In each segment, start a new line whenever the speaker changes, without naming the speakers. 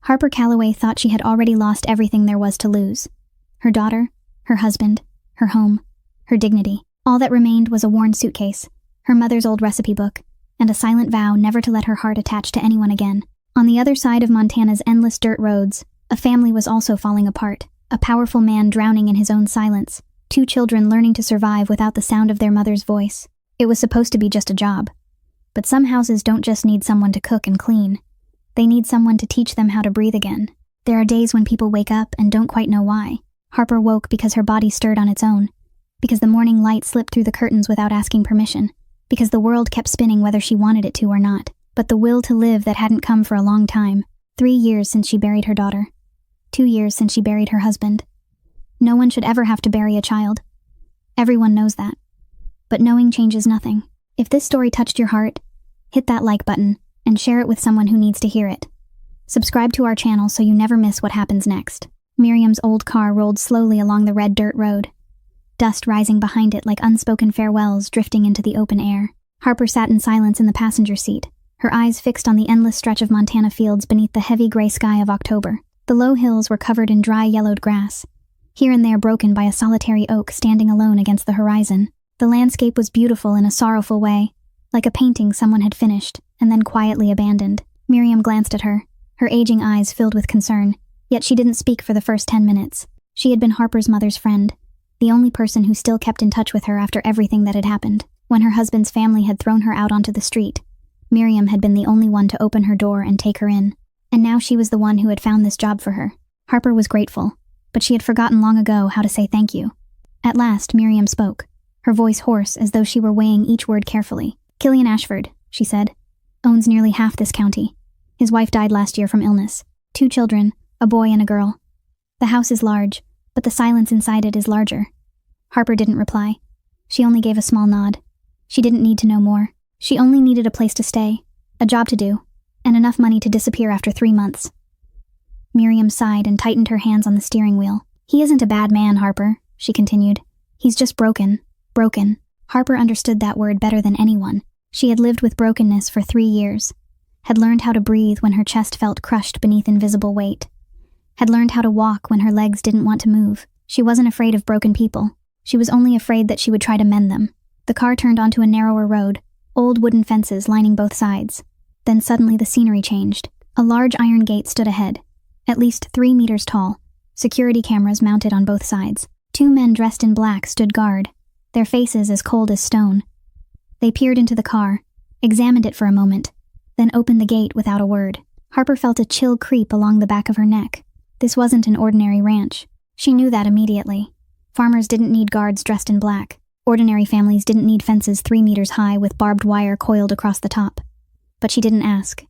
Harper Calloway thought she had already lost everything there was to lose. Her daughter, her husband, her home, her dignity. All that remained was a worn suitcase, her mother's old recipe book, and a silent vow never to let her heart attach to anyone again. On the other side of Montana's endless dirt roads, a family was also falling apart, a powerful man drowning in his own silence, 2 children learning to survive without the sound of their mother's voice. It was supposed to be just a job. But some houses don't just need someone to cook and clean. They need someone to teach them how to breathe again. There are days when people wake up and don't quite know why. Harper woke because her body stirred on its own, because the morning light slipped through the curtains without asking permission, because the world kept spinning whether she wanted it to or not. But the will to live that hadn't come for a long time. 3 years since she buried her daughter. 2 years since she buried her husband. No one should ever have to bury a child. Everyone knows that. But knowing changes nothing. If this story touched your heart, hit that like button and share it with someone who needs to hear it. Subscribe to our channel so you never miss what happens next. Miriam's old car rolled slowly along the red dirt road, dust rising behind it like unspoken farewells drifting into the open air. Harper sat in silence in the passenger seat, her eyes fixed on the endless stretch of Montana fields beneath the heavy gray sky of October. The low hills were covered in dry yellowed grass, here and there broken by a solitary oak standing alone against the horizon. The landscape was beautiful in a sorrowful way, like a painting someone had finished and then quietly abandoned. Miriam glanced at her, her aging eyes filled with concern, yet she didn't speak for the first 10 minutes. She had been Harper's mother's friend, the only person who still kept in touch with her after everything that had happened. When her husband's family had thrown her out onto the street, Miriam had been the only one to open her door and take her in, and now she was the one who had found this job for her. Harper was grateful, but she had forgotten long ago how to say thank you. At last, Miriam spoke, her voice hoarse as though she were weighing each word carefully. "Killian Ashford," she said, "owns nearly half this county. His wife died last year from illness. 2 children, a boy and a girl. The house is large, but the silence inside it is larger." Harper didn't reply. She only gave a small nod. She didn't need to know more. She only needed a place to stay, a job to do, and enough money to disappear after 3 months. Miriam sighed and tightened her hands on the steering wheel. "He isn't a bad man, Harper," she continued. "He's just broken. Broken." Harper understood that word better than anyone. She had lived with brokenness for 3 years, had learned how to breathe when her chest felt crushed beneath invisible weight, had learned how to walk when her legs didn't want to move. She wasn't afraid of broken people. She was only afraid that she would try to mend them. The car turned onto a narrower road, old wooden fences lining both sides. Then suddenly the scenery changed. A large iron gate stood ahead, at least 3 meters tall, security cameras mounted on both sides. 2 men dressed in black stood guard, their faces as cold as stone. They peered into the car, examined it for a moment, then opened the gate without a word. Harper felt a chill creep along the back of her neck. This wasn't an ordinary ranch. She knew that immediately. Farmers didn't need guards dressed in black. Ordinary families didn't need fences 3 meters high with barbed wire coiled across the top. But she didn't ask.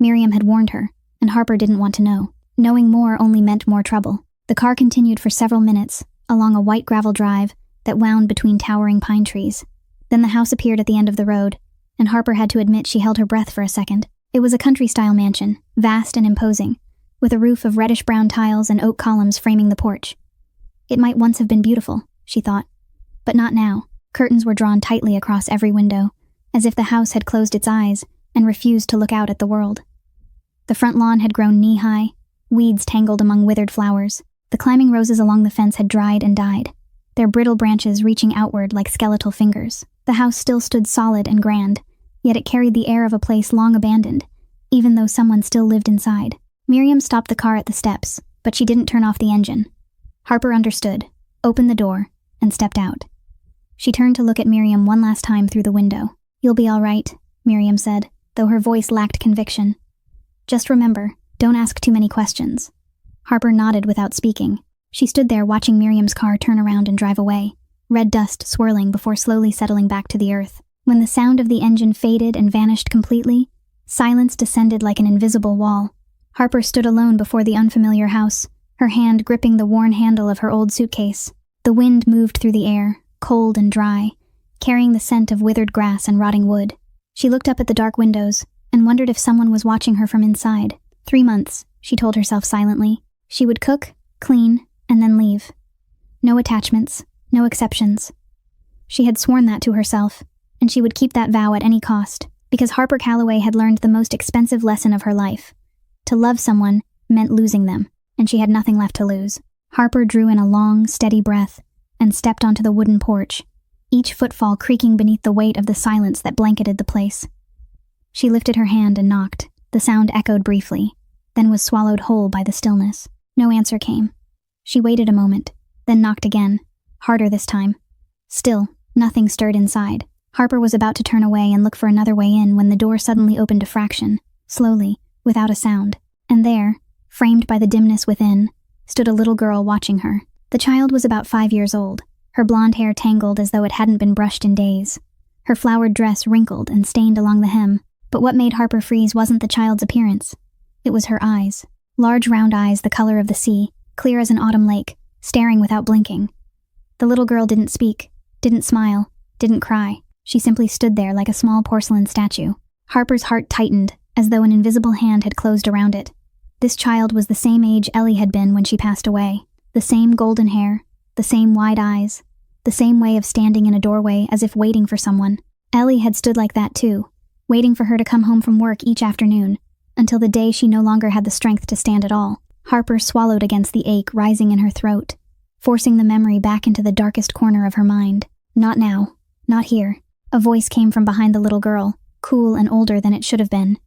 Miriam had warned her, and Harper didn't want to know. Knowing more only meant more trouble. The car continued for several minutes, along a white gravel drive that wound between towering pine trees. Then the house appeared at the end of the road, and Harper had to admit she held her breath for a second. It was a country-style mansion, vast and imposing, with a roof of reddish-brown tiles and oak columns framing the porch. It might once have been beautiful, she thought, but not now. Curtains were drawn tightly across every window, as if the house had closed its eyes and refused to look out at the world. The front lawn had grown knee-high, weeds tangled among withered flowers. The climbing roses along the fence had dried and died, their brittle branches reaching outward like skeletal fingers. The house still stood solid and grand, yet it carried the air of a place long abandoned, even though someone still lived inside. Miriam stopped the car at the steps, but she didn't turn off the engine. Harper understood, opened the door, and stepped out. She turned to look at Miriam one last time through the window. "You'll be all right," Miriam said, though her voice lacked conviction. "Just remember, don't ask too many questions." Harper nodded without speaking. She stood there watching Miriam's car turn around and drive away, red dust swirling before slowly settling back to the earth. When the sound of the engine faded and vanished completely, silence descended like an invisible wall. Harper stood alone before the unfamiliar house, her hand gripping the worn handle of her old suitcase. The wind moved through the air, cold and dry, carrying the scent of withered grass and rotting wood. She looked up at the dark windows and wondered if someone was watching her from inside. 3 months, she told herself silently. She would cook, clean, and then leave. No attachments, no exceptions. She had sworn that to herself, and she would keep that vow at any cost, because Harper Calloway had learned the most expensive lesson of her life. To love someone, meant losing them, and she had nothing left to lose. Harper drew in a long, steady breath and stepped onto the wooden porch, each footfall creaking beneath the weight of the silence that blanketed the place. She lifted her hand and knocked. The sound echoed briefly, then was swallowed whole by the stillness. No answer came. She waited a moment, then knocked again, harder this time. Still, nothing stirred inside. Harper was about to turn away and look for another way in when the door suddenly opened a fraction, slowly, without a sound. And there, framed by the dimness within, stood a little girl watching her. The child was about 5 years old, her blonde hair tangled as though it hadn't been brushed in days. Her flowered dress wrinkled and stained along the hem. But what made Harper freeze wasn't the child's appearance. It was her eyes. Large round eyes the color of the sea, clear as an autumn lake, staring without blinking. The little girl didn't speak, didn't smile, didn't cry. She simply stood there like a small porcelain statue. Harper's heart tightened, as though an invisible hand had closed around it. This child was the same age Ellie had been when she passed away. The same golden hair, the same wide eyes, the same way of standing in a doorway as if waiting for someone. Ellie had stood like that too, waiting for her to come home from work each afternoon, until the day she no longer had the strength to stand at all. Harper swallowed against the ache rising in her throat, forcing the memory back into the darkest corner of her mind. Not now. Not here. A voice came from behind the little girl, cool and older than it should have been.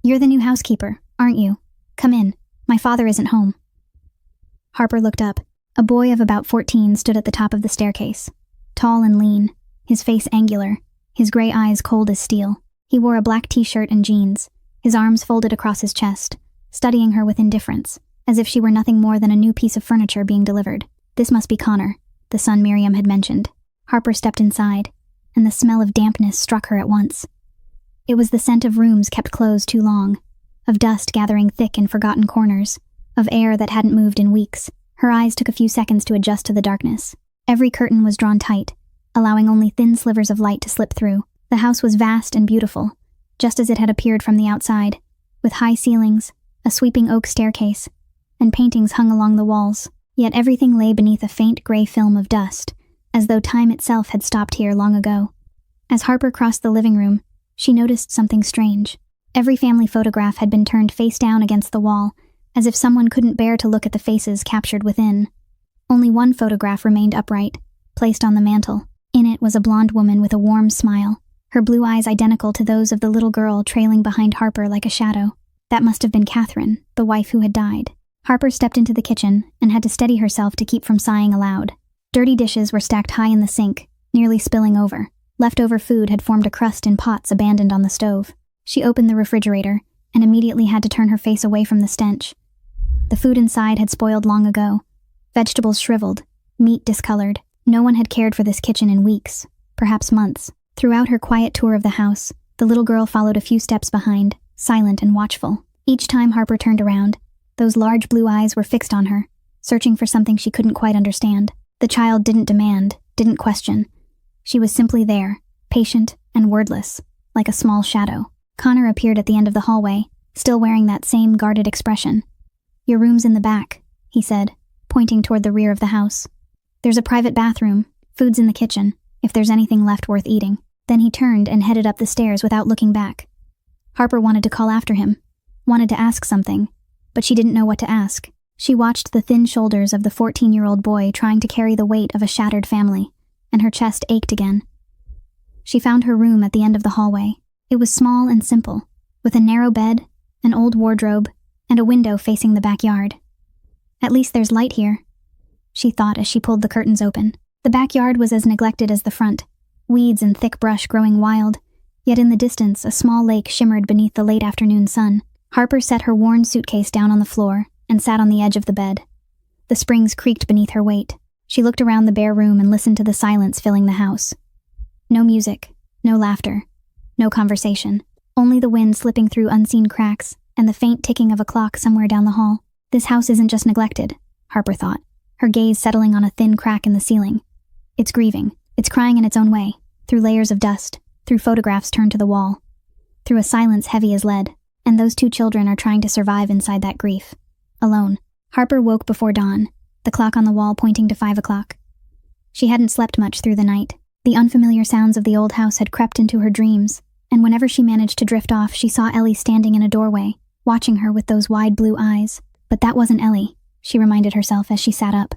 "You're the new housekeeper, aren't you? Come in. My father isn't home." Harper looked up. A boy of about 14 stood at the top of the staircase, tall and lean, his face angular, his gray eyes cold as steel. He wore a black t-shirt and jeans, his arms folded across his chest, studying her with indifference, as if she were nothing more than a new piece of furniture being delivered. This must be Connor, the son Miriam had mentioned. Harper stepped inside, and the smell of dampness struck her at once. It was the scent of rooms kept closed too long, of dust gathering thick in forgotten corners, of air that hadn't moved in weeks. Her eyes took a few seconds to adjust to the darkness. Every curtain was drawn tight, allowing only thin slivers of light to slip through. The house was vast and beautiful, just as it had appeared from the outside, with high ceilings, a sweeping oak staircase, and paintings hung along the walls. Yet everything lay beneath a faint gray film of dust, as though time itself had stopped here long ago. As Harper crossed the living room, she noticed something strange. Every family photograph had been turned face down against the wall, as if someone couldn't bear to look at the faces captured within. Only one photograph remained upright, placed on the mantel. In it was a blonde woman with a warm smile, her blue eyes identical to those of the little girl trailing behind Harper like a shadow. That must have been Catherine, the wife who had died. Harper stepped into the kitchen and had to steady herself to keep from sighing aloud. Dirty dishes were stacked high in the sink, nearly spilling over. Leftover food had formed a crust in pots abandoned on the stove. She opened the refrigerator and immediately had to turn her face away from the stench. The food inside had spoiled long ago. Vegetables shriveled, meat discolored. No one had cared for this kitchen in weeks, perhaps months. Throughout her quiet tour of the house, the little girl followed a few steps behind, silent and watchful. Each time Harper turned around, those large blue eyes were fixed on her, searching for something she couldn't quite understand. The child didn't demand, didn't question. She was simply there, patient and wordless, like a small shadow. Connor appeared at the end of the hallway, still wearing that same guarded expression. "Your room's in the back," he said, pointing toward the rear of the house. "There's a private bathroom, food's in the kitchen, if there's anything left worth eating." Then he turned and headed up the stairs without looking back. Harper wanted to call after him, wanted to ask something, but she didn't know what to ask. She watched the thin shoulders of the 14-year-old boy trying to carry the weight of a shattered family, and her chest ached again. She found her room at the end of the hallway. It was small and simple, with a narrow bed, an old wardrobe, and a window facing the backyard. "At least there's light here," she thought as she pulled the curtains open. The backyard was as neglected as the front, weeds and thick brush growing wild, yet in the distance a small lake shimmered beneath the late afternoon sun. Harper set her worn suitcase down on the floor and sat on the edge of the bed. The springs creaked beneath her weight. She looked around the bare room and listened to the silence filling the house. No music, no laughter, no conversation, only the wind slipping through unseen cracks and the faint ticking of a clock somewhere down the hall. This house isn't just neglected, Harper thought, her gaze settling on a thin crack in the ceiling. It's grieving. It's crying in its own way, through layers of dust, through photographs turned to the wall, through a silence heavy as lead. And those two children are trying to survive inside that grief. Alone. Harper woke before dawn, the clock on the wall pointing to 5 o'clock. She hadn't slept much through the night. The unfamiliar sounds of the old house had crept into her dreams, and whenever she managed to drift off, she saw Ellie standing in a doorway, watching her with those wide blue eyes. But that wasn't Ellie, she reminded herself as she sat up.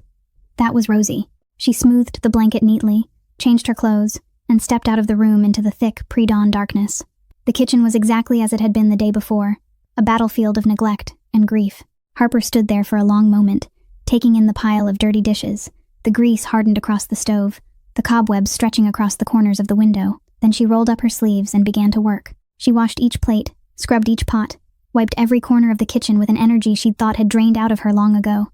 That was Rosie. She smoothed the blanket neatly, changed her clothes, and stepped out of the room into the thick pre-dawn darkness. The kitchen was exactly as it had been the day before, a battlefield of neglect and grief. Harper stood there for a long moment, taking in the pile of dirty dishes, the grease hardened across the stove, the cobwebs stretching across the corners of the window. Then she rolled up her sleeves and began to work. She washed each plate, scrubbed each pot, wiped every corner of the kitchen with an energy she'd thought had drained out of her long ago.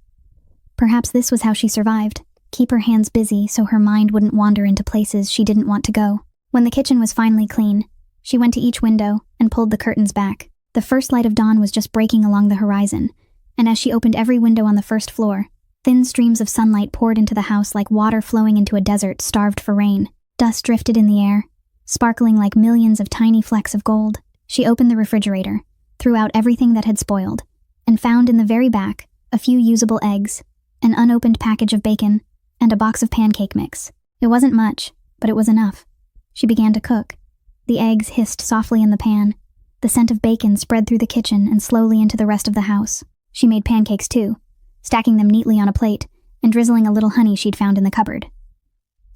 Perhaps this was how she survived. Keep her hands busy so her mind wouldn't wander into places she didn't want to go. When the kitchen was finally clean, she went to each window and pulled the curtains back. The first light of dawn was just breaking along the horizon, and as she opened every window on the first floor, thin streams of sunlight poured into the house like water flowing into a desert starved for rain. Dust drifted in the air, sparkling like millions of tiny flecks of gold. She opened the refrigerator, threw out everything that had spoiled, and found in the very back a few usable eggs, an unopened package of bacon, and a box of pancake mix. It wasn't much, but it was enough. She began to cook. The eggs hissed softly in the pan. The scent of bacon spread through the kitchen and slowly into the rest of the house. She made pancakes too, stacking them neatly on a plate and drizzling a little honey she'd found in the cupboard.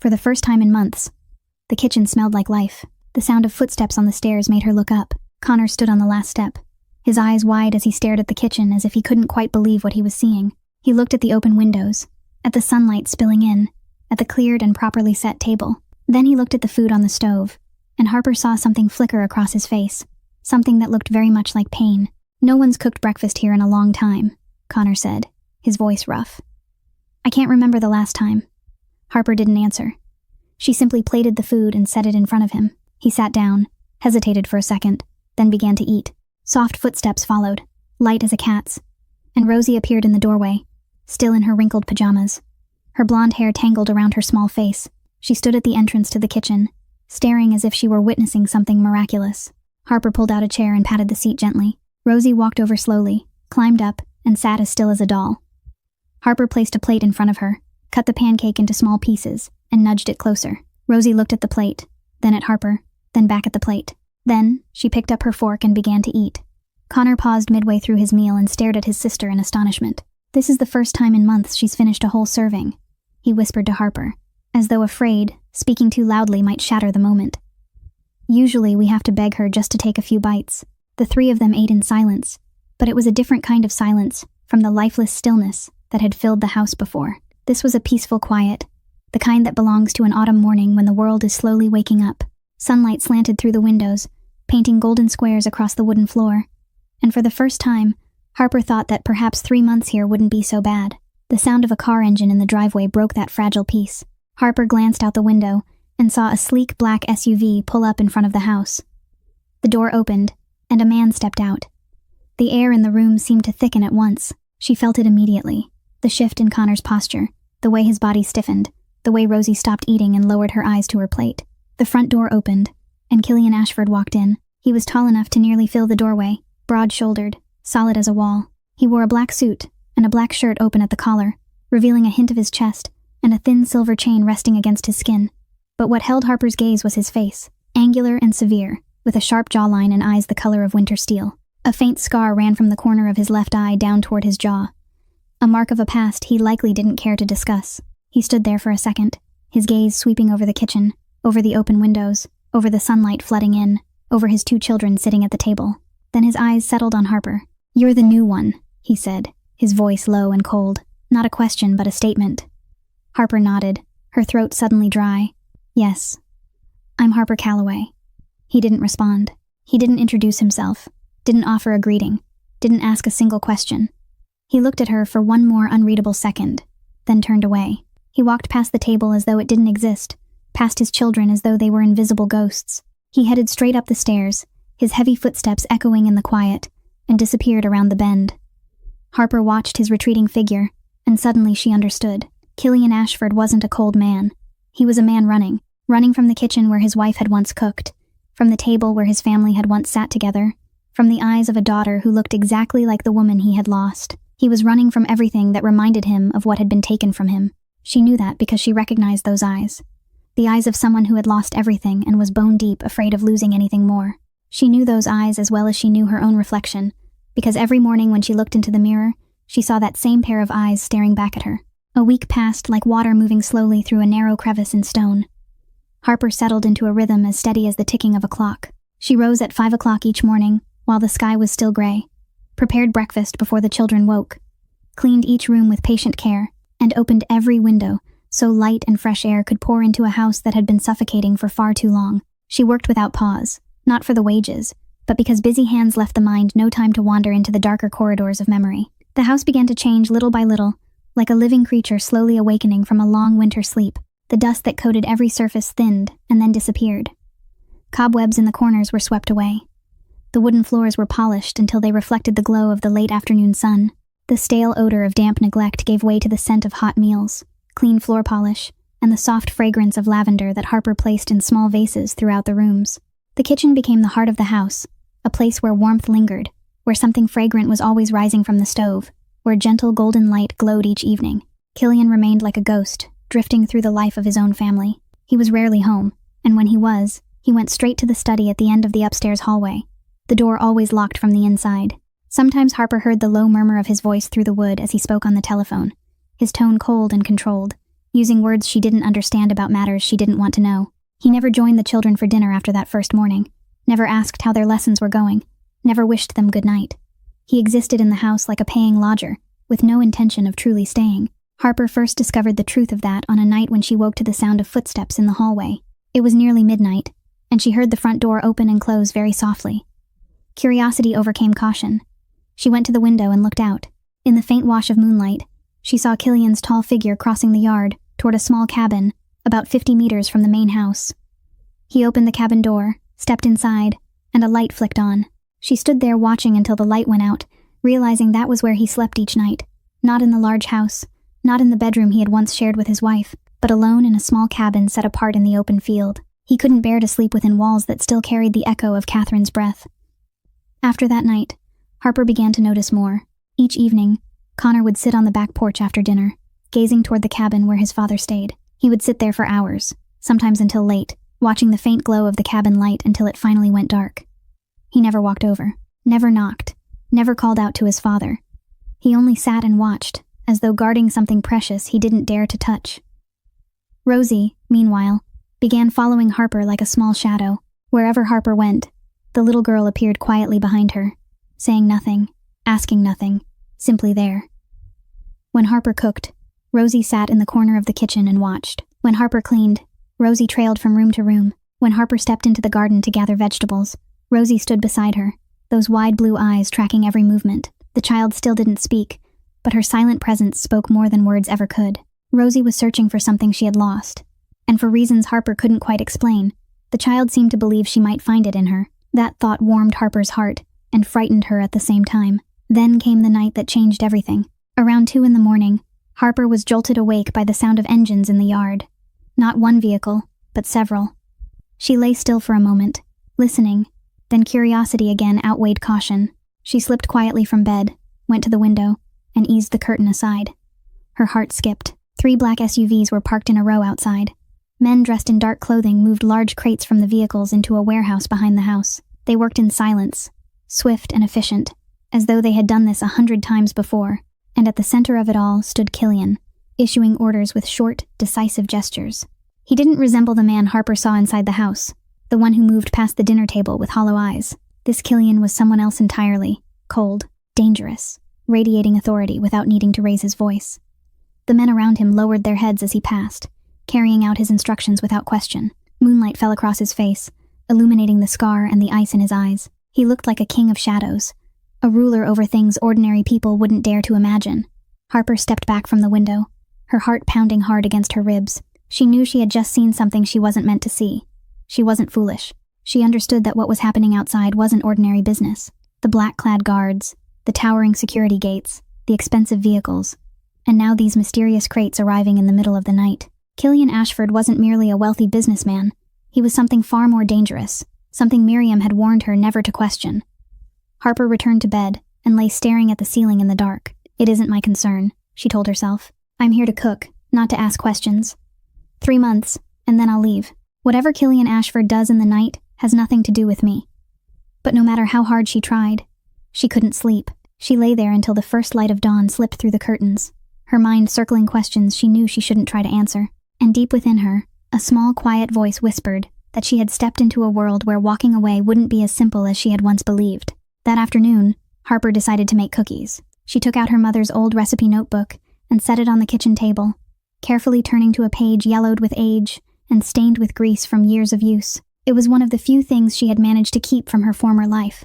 For the first time in months, the kitchen smelled like life. The sound of footsteps on the stairs made her look up. Connor stood on the last step, his eyes wide as he stared at the kitchen as if he couldn't quite believe what he was seeing. He looked at the open windows, at the sunlight spilling in, at the cleared and properly set table. Then he looked at the food on the stove, and Harper saw something flicker across his face, something that looked very much like pain. "No one's cooked breakfast here in a long time," Connor said, his voice rough. "I can't remember the last time." Harper didn't answer. She simply plated the food and set it in front of him. He sat down, hesitated for a second, then began to eat. Soft footsteps followed, light as a cat's, and Rosie appeared in the doorway, still in her wrinkled pajamas. Her blonde hair tangled around her small face. She stood at the entrance to the kitchen, staring as if she were witnessing something miraculous. Harper pulled out a chair and patted the seat gently. Rosie walked over slowly, climbed up, and sat as still as a doll. Harper placed a plate in front of her, cut the pancake into small pieces, and nudged it closer. Rosie looked at the plate, then at Harper, then back at the plate. Then, she picked up her fork and began to eat. Connor paused midway through his meal and stared at his sister in astonishment. "This is the first time in months she's finished a whole serving," he whispered to Harper, as though afraid speaking too loudly might shatter the moment. "Usually we have to beg her just to take a few bites." The three of them ate in silence, but it was a different kind of silence from the lifeless stillness that had filled the house before. This was a peaceful quiet, the kind that belongs to an autumn morning when the world is slowly waking up. Sunlight slanted through the windows, painting golden squares across the wooden floor, and for the first time, Harper thought that perhaps 3 months here wouldn't be so bad. The sound of a car engine in the driveway broke that fragile peace. Harper glanced out the window and saw a sleek black SUV pull up in front of the house. The door opened, and a man stepped out. The air in the room seemed to thicken at once. She felt it immediately. The shift in Connor's posture, the way his body stiffened, the way Rosie stopped eating and lowered her eyes to her plate. The front door opened, and Killian Ashford walked in. He was tall enough to nearly fill the doorway, broad-shouldered, solid as a wall. He wore a black suit and a black shirt open at the collar, revealing a hint of his chest and a thin silver chain resting against his skin. But what held Harper's gaze was his face, angular and severe, with a sharp jawline and eyes the color of winter steel. A faint scar ran from the corner of his left eye down toward his jaw, a mark of a past he likely didn't care to discuss. He stood there for a second, his gaze sweeping over the kitchen, over the open windows, over the sunlight flooding in, over his 2 children sitting at the table. Then his eyes settled on Harper. "You're the new one," he said, his voice low and cold. Not a question, but a statement. Harper nodded, her throat suddenly dry. "Yes, I'm Harper Calloway." He didn't respond. He didn't introduce himself, didn't offer a greeting, didn't ask a single question. He looked at her for one more unreadable second, then turned away. He walked past the table as though it didn't exist, past his children as though they were invisible ghosts. He headed straight up the stairs, his heavy footsteps echoing in the quiet, and disappeared around the bend. Harper watched his retreating figure, and suddenly she understood. Killian Ashford wasn't a cold man. He was a man running from the kitchen where his wife had once cooked, from the table where his family had once sat together, from the eyes of a daughter who looked exactly like the woman he had lost. He was running from everything that reminded him of what had been taken from him. She knew that because she recognized those eyes. The eyes of someone who had lost everything and was bone deep, afraid of losing anything more. She knew those eyes as well as she knew her own reflection, because every morning when she looked into the mirror, she saw that same pair of eyes staring back at her. A week passed like water moving slowly through a narrow crevice in stone. Harper settled into a rhythm as steady as the ticking of a clock. She rose at 5 o'clock each morning, while the sky was still gray, prepared breakfast before the children woke, cleaned each room with patient care, and opened every window so light and fresh air could pour into a house that had been suffocating for far too long. She worked without pause, not for the wages, but because busy hands left the mind no time to wander into the darker corridors of memory. The house began to change little by little, like a living creature slowly awakening from a long winter sleep. The dust that coated every surface thinned and then disappeared. Cobwebs in the corners were swept away. The wooden floors were polished until they reflected the glow of the late afternoon sun. The stale odor of damp neglect gave way to the scent of hot meals, clean floor polish, and the soft fragrance of lavender that Harper placed in small vases throughout the rooms. The kitchen became the heart of the house, a place where warmth lingered, where something fragrant was always rising from the stove, where gentle golden light glowed each evening. Killian remained like a ghost, drifting through the life of his own family. He was rarely home, and when he was, he went straight to the study at the end of the upstairs hallway, the door always locked from the inside. Sometimes Harper heard the low murmur of his voice through the wood as he spoke on the telephone, his tone cold and controlled, using words she didn't understand about matters she didn't want to know. He never joined the children for dinner after that first morning, never asked how their lessons were going, never wished them good night. He existed in the house like a paying lodger, with no intention of truly staying. Harper first discovered the truth of that on a night when she woke to the sound of footsteps in the hallway. It was nearly midnight, and she heard the front door open and close very softly. Curiosity overcame caution. She went to the window and looked out. In the faint wash of moonlight, she saw Killian's tall figure crossing the yard toward a small cabin about 50 meters from the main house. He opened the cabin door, stepped inside, and a light flicked on. She stood there watching until the light went out, realizing that was where he slept each night, not in the large house, not in the bedroom he had once shared with his wife, but alone in a small cabin set apart in the open field. He couldn't bear to sleep within walls that still carried the echo of Catherine's breath. After that night, Harper began to notice more. Each evening, Connor would sit on the back porch after dinner, gazing toward the cabin where his father stayed. He would sit there for hours, sometimes until late, watching the faint glow of the cabin light until it finally went dark. He never walked over, never knocked, never called out to his father. He only sat and watched, as though guarding something precious he didn't dare to touch. Rosie, meanwhile, began following Harper like a small shadow. Wherever Harper went, the little girl appeared quietly behind her, saying nothing, asking nothing, simply there. When Harper cooked, Rosie sat in the corner of the kitchen and watched. When Harper cleaned, Rosie trailed from room to room. When Harper stepped into the garden to gather vegetables, Rosie stood beside her, those wide blue eyes tracking every movement. The child still didn't speak, but her silent presence spoke more than words ever could. Rosie was searching for something she had lost, and for reasons Harper couldn't quite explain, the child seemed to believe she might find it in her. That thought warmed Harper's heart and frightened her at the same time. Then came the night that changed everything. Around 2 a.m, Harper was jolted awake by the sound of engines in the yard. Not one vehicle, but several. She lay still for a moment, listening, then curiosity again outweighed caution. She slipped quietly from bed, went to the window, and eased the curtain aside. Her heart skipped. 3 black SUVs were parked in a row outside. Men dressed in dark clothing moved large crates from the vehicles into a warehouse behind the house. They worked in silence, swift and efficient, as though they had done this 100 times before, and at the center of it all stood Killian, issuing orders with short, decisive gestures. He didn't resemble the man Harper saw inside the house, the one who moved past the dinner table with hollow eyes. This Killian was someone else entirely, cold, dangerous, radiating authority without needing to raise his voice. The men around him lowered their heads as he passed, carrying out his instructions without question. Moonlight fell across his face, illuminating the scar and the ice in his eyes. He looked like a king of shadows, a ruler over things ordinary people wouldn't dare to imagine. Harper stepped back from the window, her heart pounding hard against her ribs. She knew she had just seen something she wasn't meant to see. She wasn't foolish. She understood that what was happening outside wasn't ordinary business. The black-clad guards, the towering security gates, the expensive vehicles, and now these mysterious crates arriving in the middle of the night. Killian Ashford wasn't merely a wealthy businessman. He was something far more dangerous, something Miriam had warned her never to question. Harper returned to bed and lay staring at the ceiling in the dark. It isn't my concern, she told herself. I'm here to cook, not to ask questions. 3 months, and then I'll leave. Whatever Killian Ashford does in the night has nothing to do with me. But no matter how hard she tried, She couldn't sleep. She lay there until the first light of dawn slipped through the curtains, her mind circling questions she knew she shouldn't try to answer. And deep within her, a small, quiet voice whispered that she had stepped into a world where walking away wouldn't be as simple as she had once believed. That afternoon, Harper decided to make cookies. She took out her mother's old recipe notebook and set it on the kitchen table, carefully turning to a page yellowed with age and stained with grease from years of use. It was one of the few things she had managed to keep from her former life.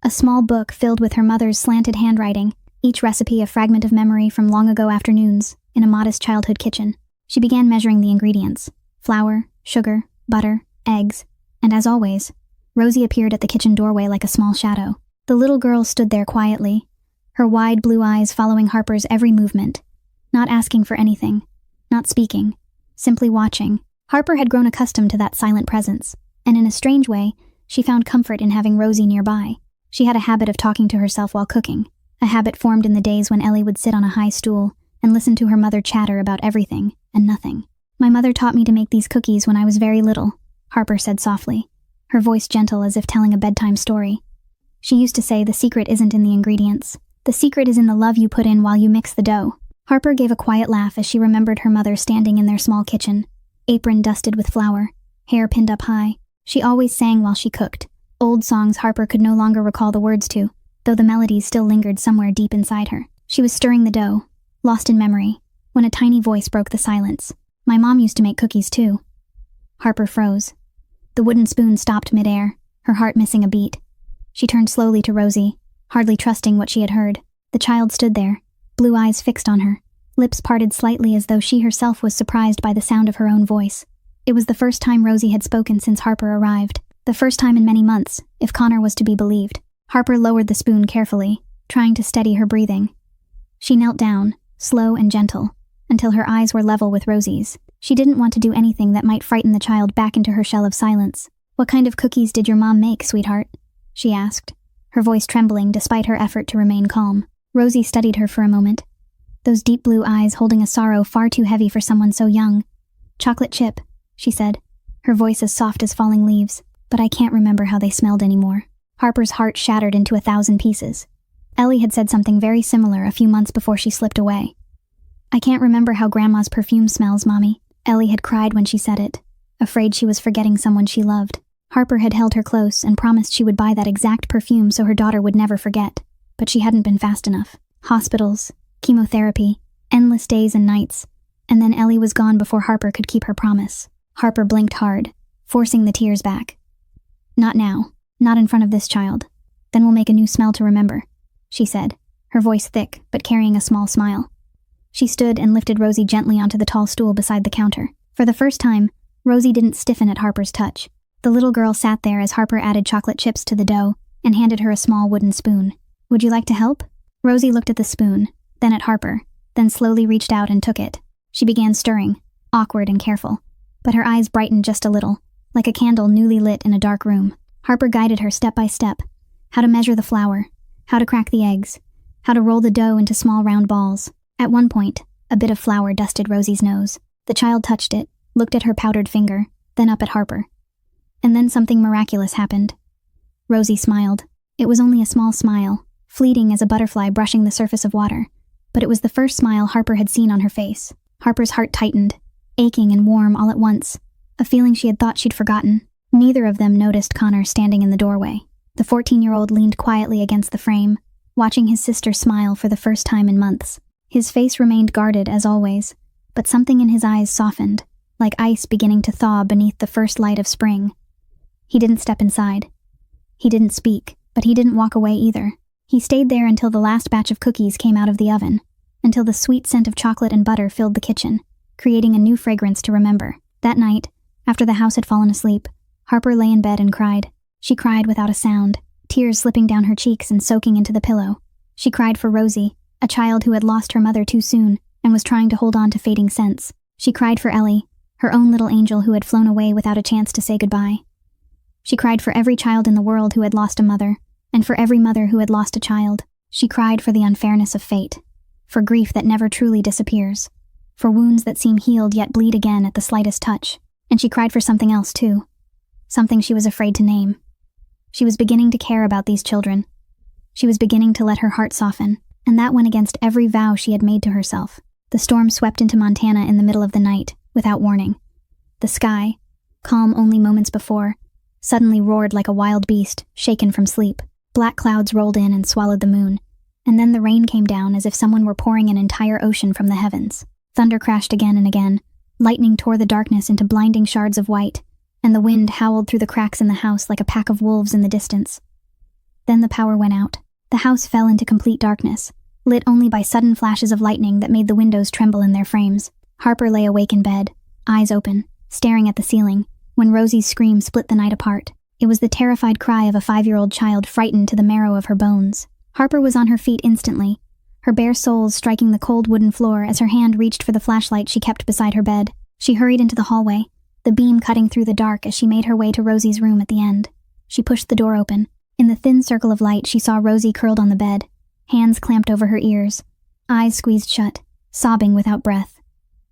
A small book filled with her mother's slanted handwriting, each recipe a fragment of memory from long ago afternoons in a modest childhood kitchen. She began measuring the ingredients: flour, sugar, butter, eggs, and as always, Rosie appeared at the kitchen doorway like a small shadow. The little girl stood there quietly, her wide blue eyes following Harper's every movement, not asking for anything, not speaking, simply watching. Harper had grown accustomed to that silent presence, and in a strange way, she found comfort in having Rosie nearby. She had a habit of talking to herself while cooking, a habit formed in the days when Ellie would sit on a high stool and listen to her mother chatter about everything and nothing. "My mother taught me to make these cookies when I was very little," Harper said softly, her voice gentle as if telling a bedtime story. "She used to say the secret isn't in the ingredients. The secret is in the love you put in while you mix the dough." Harper gave a quiet laugh as she remembered her mother standing in their small kitchen, apron dusted with flour, hair pinned up high. She always sang while she cooked, old songs Harper could no longer recall the words to, though the melodies still lingered somewhere deep inside her. She was stirring the dough, lost in memory, when a tiny voice broke the silence. "My mom used to make cookies too." Harper froze. The wooden spoon stopped midair, her heart missing a beat. She turned slowly to Rosie, hardly trusting what she had heard. The child stood there, blue eyes fixed on her, lips parted slightly as though she herself was surprised by the sound of her own voice. It was the first time Rosie had spoken since Harper arrived, the first time in many months, if Connor was to be believed. Harper lowered the spoon carefully, trying to steady her breathing. She knelt down, slow and gentle, until her eyes were level with Rosie's. She didn't want to do anything that might frighten the child back into her shell of silence. "What kind of cookies did your mom make, sweetheart?" she asked, her voice trembling despite her effort to remain calm. Rosie studied her for a moment, those deep blue eyes holding a sorrow far too heavy for someone so young. "Chocolate chip," she said, her voice as soft as falling leaves, "but I can't remember how they smelled anymore." Harper's heart shattered into 1,000 pieces. Ellie had said something very similar a few months before she slipped away. "I can't remember how Grandma's perfume smells, Mommy." Ellie had cried when she said it, afraid she was forgetting someone she loved. Harper had held her close and promised she would buy that exact perfume so her daughter would never forget, but she hadn't been fast enough. Hospitals, chemotherapy, endless days and nights, and then Ellie was gone before Harper could keep her promise. Harper blinked hard, forcing the tears back. "Not now, not in front of this child. Then we'll make a new smell to remember," she said, her voice thick but carrying a small smile. She stood and lifted Rosie gently onto the tall stool beside the counter. For the first time, Rosie didn't stiffen at Harper's touch. The little girl sat there as Harper added chocolate chips to the dough and handed her a small wooden spoon. "Would you like to help?" Rosie looked at the spoon, then at Harper, then slowly reached out and took it. She began stirring, awkward and careful, but her eyes brightened just a little, like a candle newly lit in a dark room. Harper guided her step by step, how to measure the flour, how to crack the eggs, how to roll the dough into small round balls. At one point, a bit of flour dusted Rosie's nose. The child touched it, looked at her powdered finger, then up at Harper. And then something miraculous happened. Rosie smiled. It was only a small smile, fleeting as a butterfly brushing the surface of water, but it was the first smile Harper had seen on her face. Harper's heart tightened, aching and warm all at once, a feeling she had thought she'd forgotten. Neither of them noticed Connor standing in the doorway. The 14-year-old leaned quietly against the frame, watching his sister smile for the first time in months. His face remained guarded as always, but something in his eyes softened, like ice beginning to thaw beneath the first light of spring. He didn't step inside. He didn't speak, but he didn't walk away either. He stayed there until the last batch of cookies came out of the oven, until the sweet scent of chocolate and butter filled the kitchen, creating a new fragrance to remember. That night, after the house had fallen asleep, Harper lay in bed and cried. She cried without a sound, tears slipping down her cheeks and soaking into the pillow. She cried for Rosie, a child who had lost her mother too soon and was trying to hold on to fading scents. She cried for Ellie, her own little angel who had flown away without a chance to say goodbye. She cried for every child in the world who had lost a mother, and for every mother who had lost a child. She cried for the unfairness of fate, for grief that never truly disappears, for wounds that seem healed yet bleed again at the slightest touch. And she cried for something else too, something she was afraid to name. She was beginning to care about these children. She was beginning to let her heart soften, and that went against every vow she had made to herself. The storm swept into Montana in the middle of the night, without warning. The sky, calm only moments before, suddenly roared like a wild beast, shaken from sleep. Black clouds rolled in and swallowed the moon, and then the rain came down as if someone were pouring an entire ocean from the heavens. Thunder crashed again and again. Lightning tore the darkness into blinding shards of white, and the wind howled through the cracks in the house like a pack of wolves in the distance. Then the power went out. The house fell into complete darkness, lit only by sudden flashes of lightning that made the windows tremble in their frames. Harper lay awake in bed, eyes open, staring at the ceiling, when Rosie's scream split the night apart. It was the terrified cry of a 5-year-old child frightened to the marrow of her bones. Harper was on her feet instantly, her bare soles striking the cold wooden floor as her hand reached for the flashlight she kept beside her bed. She hurried into the hallway, the beam cutting through the dark as she made her way to Rosie's room at the end. She pushed the door open. In the thin circle of light, she saw Rosie curled on the bed, hands clamped over her ears, eyes squeezed shut, sobbing without breath.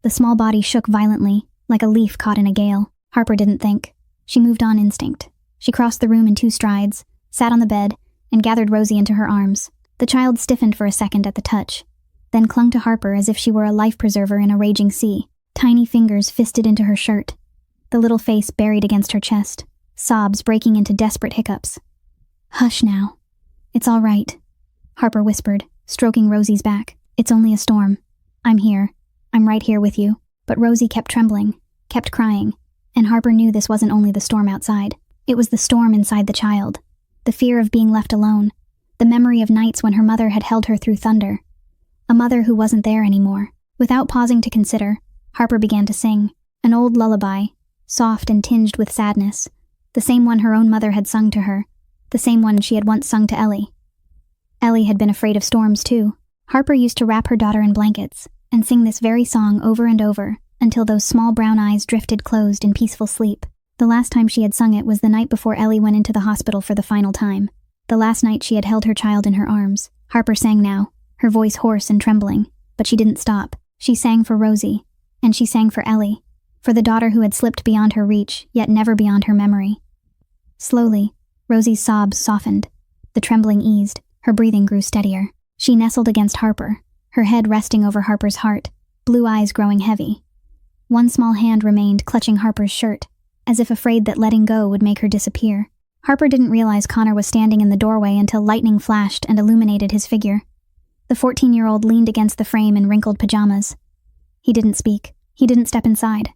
The small body shook violently, like a leaf caught in a gale. Harper didn't think. She moved on instinct. She crossed the room in 2 strides, sat on the bed, and gathered Rosie into her arms. The child stiffened for a second at the touch, then clung to Harper as if she were a life preserver in a raging sea. Tiny fingers fisted into her shirt, the little face buried against her chest, sobs breaking into desperate hiccups. "Hush now. It's all right," Harper whispered, stroking Rosie's back. "It's only a storm. I'm here. I'm right here with you." But Rosie kept trembling, kept crying, and Harper knew this wasn't only the storm outside. It was the storm inside the child. The fear of being left alone, the memory of nights when her mother had held her through thunder. A mother who wasn't there anymore. Without pausing to consider, Harper began to sing, an old lullaby, soft and tinged with sadness, the same one her own mother had sung to her, the same one she had once sung to Ellie. Ellie had been afraid of storms too. Harper used to wrap her daughter in blankets and sing this very song over and over until those small brown eyes drifted closed in peaceful sleep. The last time she had sung it was the night before Ellie went into the hospital for the final time. The last night she had held her child in her arms. Harper sang now, her voice hoarse and trembling, but she didn't stop. She sang for Rosie, and she sang for Ellie, for the daughter who had slipped beyond her reach, yet never beyond her memory. Slowly, Rosie's sobs softened. The trembling eased, her breathing grew steadier. She nestled against Harper, her head resting over Harper's heart, blue eyes growing heavy. One small hand remained clutching Harper's shirt, as if afraid that letting go would make her disappear. Harper didn't realize Connor was standing in the doorway until lightning flashed and illuminated his figure. The 14-year-old leaned against the frame in wrinkled pajamas. He didn't speak. He didn't step inside.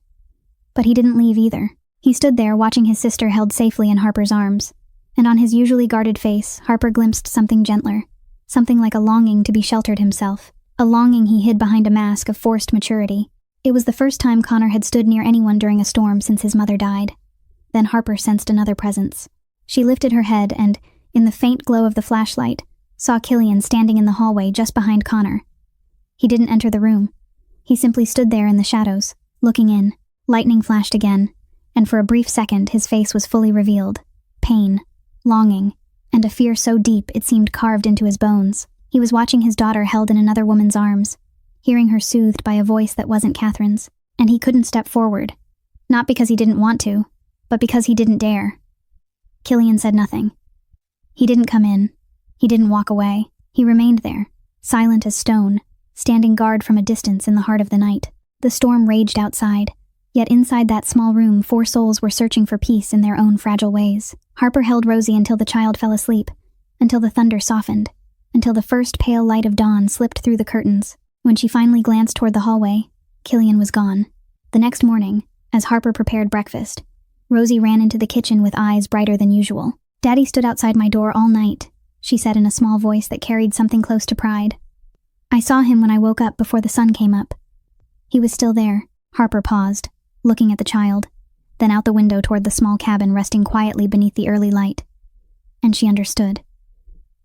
But he didn't leave either. He stood there watching his sister held safely in Harper's arms, and on his usually guarded face, Harper glimpsed something gentler, something like a longing to be sheltered himself, a longing he hid behind a mask of forced maturity. It was the first time Connor had stood near anyone during a storm since his mother died. Then Harper sensed another presence. She lifted her head and, in the faint glow of the flashlight, saw Killian standing in the hallway just behind Connor. He didn't enter the room. He simply stood there in the shadows, looking in. Lightning flashed again, and for a brief second his face was fully revealed. Pain, longing, and a fear so deep it seemed carved into his bones. He was watching his daughter held in another woman's arms, hearing her soothed by a voice that wasn't Catherine's, and he couldn't step forward. Not because he didn't want to, but because he didn't dare. Killian said nothing. He didn't come in. He didn't walk away. He remained there, silent as stone, standing guard from a distance in the heart of the night. The storm raged outside, yet inside that small room 4 souls were searching for peace in their own fragile ways. Harper held Rosie until the child fell asleep, until the thunder softened, until the first pale light of dawn slipped through the curtains. When she finally glanced toward the hallway, Killian was gone. The next morning, as Harper prepared breakfast, Rosie ran into the kitchen with eyes brighter than usual. "Daddy stood outside my door all night," she said in a small voice that carried something close to pride. "I saw him when I woke up before the sun came up. He was still there." Harper paused, looking at the child, then out the window toward the small cabin resting quietly beneath the early light. And she understood.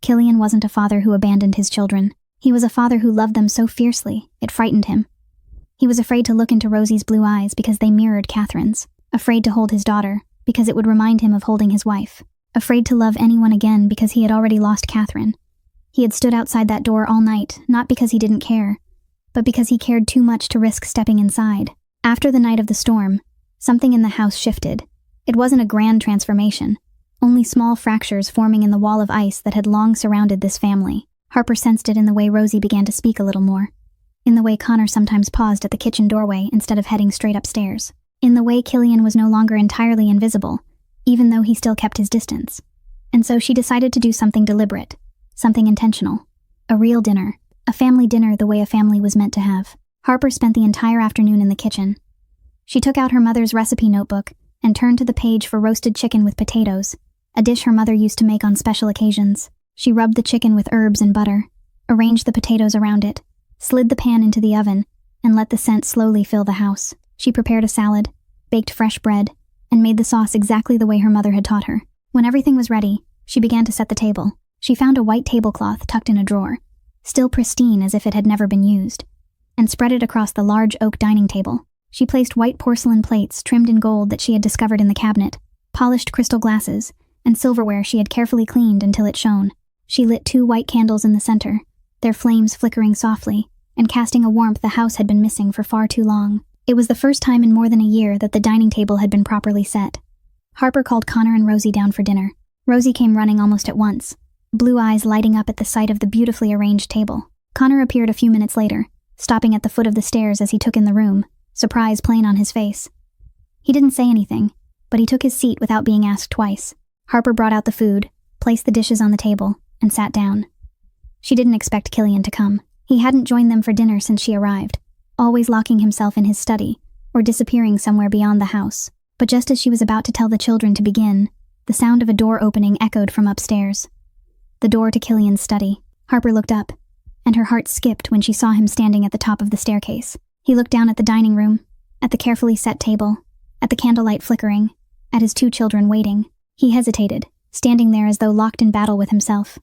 Killian wasn't a father who abandoned his children. He was a father who loved them so fiercely, it frightened him. He was afraid to look into Rosie's blue eyes because they mirrored Catherine's, afraid to hold his daughter because it would remind him of holding his wife, afraid to love anyone again because he had already lost Catherine. He had stood outside that door all night, not because he didn't care, but because he cared too much to risk stepping inside. After the night of the storm, something in the house shifted. It wasn't a grand transformation, only small fractures forming in the wall of ice that had long surrounded this family. Harper sensed it in the way Rosie began to speak a little more, in the way Connor sometimes paused at the kitchen doorway instead of heading straight upstairs, in the way Killian was no longer entirely invisible, even though he still kept his distance. And so she decided to do something deliberate, something intentional. A real dinner, a family dinner the way a family was meant to have. Harper spent the entire afternoon in the kitchen. She took out her mother's recipe notebook and turned to the page for roasted chicken with potatoes, a dish her mother used to make on special occasions. She rubbed the chicken with herbs and butter, arranged the potatoes around it, slid the pan into the oven, and let the scent slowly fill the house. She prepared a salad, baked fresh bread, and made the sauce exactly the way her mother had taught her. When everything was ready, she began to set the table. She found a white tablecloth tucked in a drawer, still pristine as if it had never been used, and spread it across the large oak dining table. She placed white porcelain plates trimmed in gold that she had discovered in the cabinet, polished crystal glasses, and silverware she had carefully cleaned until it shone. She lit 2 white candles in the center, their flames flickering softly, and casting a warmth the house had been missing for far too long. It was the first time in more than a year that the dining table had been properly set. Harper called Connor and Rosie down for dinner. Rosie came running almost at once, blue eyes lighting up at the sight of the beautifully arranged table. Connor appeared a few minutes later, stopping at the foot of the stairs as he took in the room, surprise plain on his face. He didn't say anything, but he took his seat without being asked twice. Harper brought out the food, placed the dishes on the table, and sat down. She didn't expect Killian to come. He hadn't joined them for dinner since she arrived, always locking himself in his study, or disappearing somewhere beyond the house. But just as she was about to tell the children to begin, the sound of a door opening echoed from upstairs. The door to Killian's study. Harper looked up, and her heart skipped when she saw him standing at the top of the staircase. He looked down at the dining room, at the carefully set table, at the candlelight flickering, at his 2 children waiting. He hesitated, standing there as though locked in battle with himself.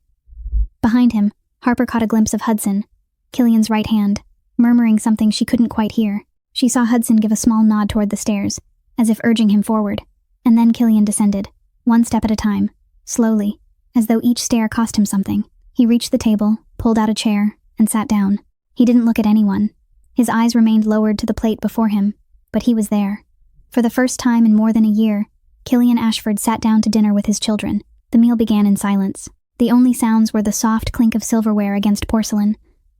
Behind him, Harper caught a glimpse of Hudson, Killian's right hand, murmuring something she couldn't quite hear. She saw Hudson give a small nod toward the stairs, as if urging him forward, and then Killian descended, 1 step at a time, slowly, as though each stair cost him something. He reached the table, pulled out a chair, and sat down. He didn't look at anyone. His eyes remained lowered to the plate before him, but he was there. For the first time in more than a year, Killian Ashford sat down to dinner with his children. The meal began in silence. The only sounds were the soft clink of silverware against porcelain,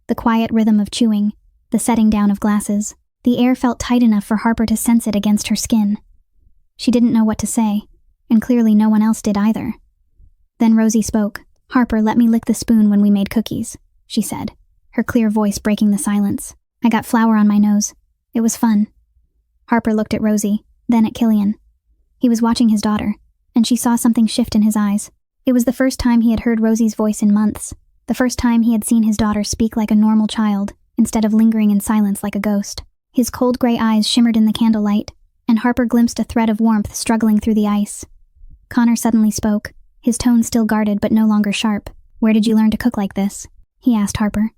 the quiet rhythm of chewing, the setting down of glasses. The air felt tight enough for Harper to sense it against her skin. She didn't know what to say, and clearly no one else did either. Then Rosie spoke. "Harper let me lick the spoon when we made cookies," she said, her clear voice breaking the silence. "I got flour on my nose. It was fun." Harper looked at Rosie, then at Killian. He was watching his daughter, and she saw something shift in his eyes. It was the first time he had heard Rosie's voice in months, the first time he had seen his daughter speak like a normal child, instead of lingering in silence like a ghost. His cold gray eyes shimmered in the candlelight, and Harper glimpsed a thread of warmth struggling through the ice. Connor suddenly spoke, his tone still guarded but no longer sharp. "Where did you learn to cook like this?" he asked Harper.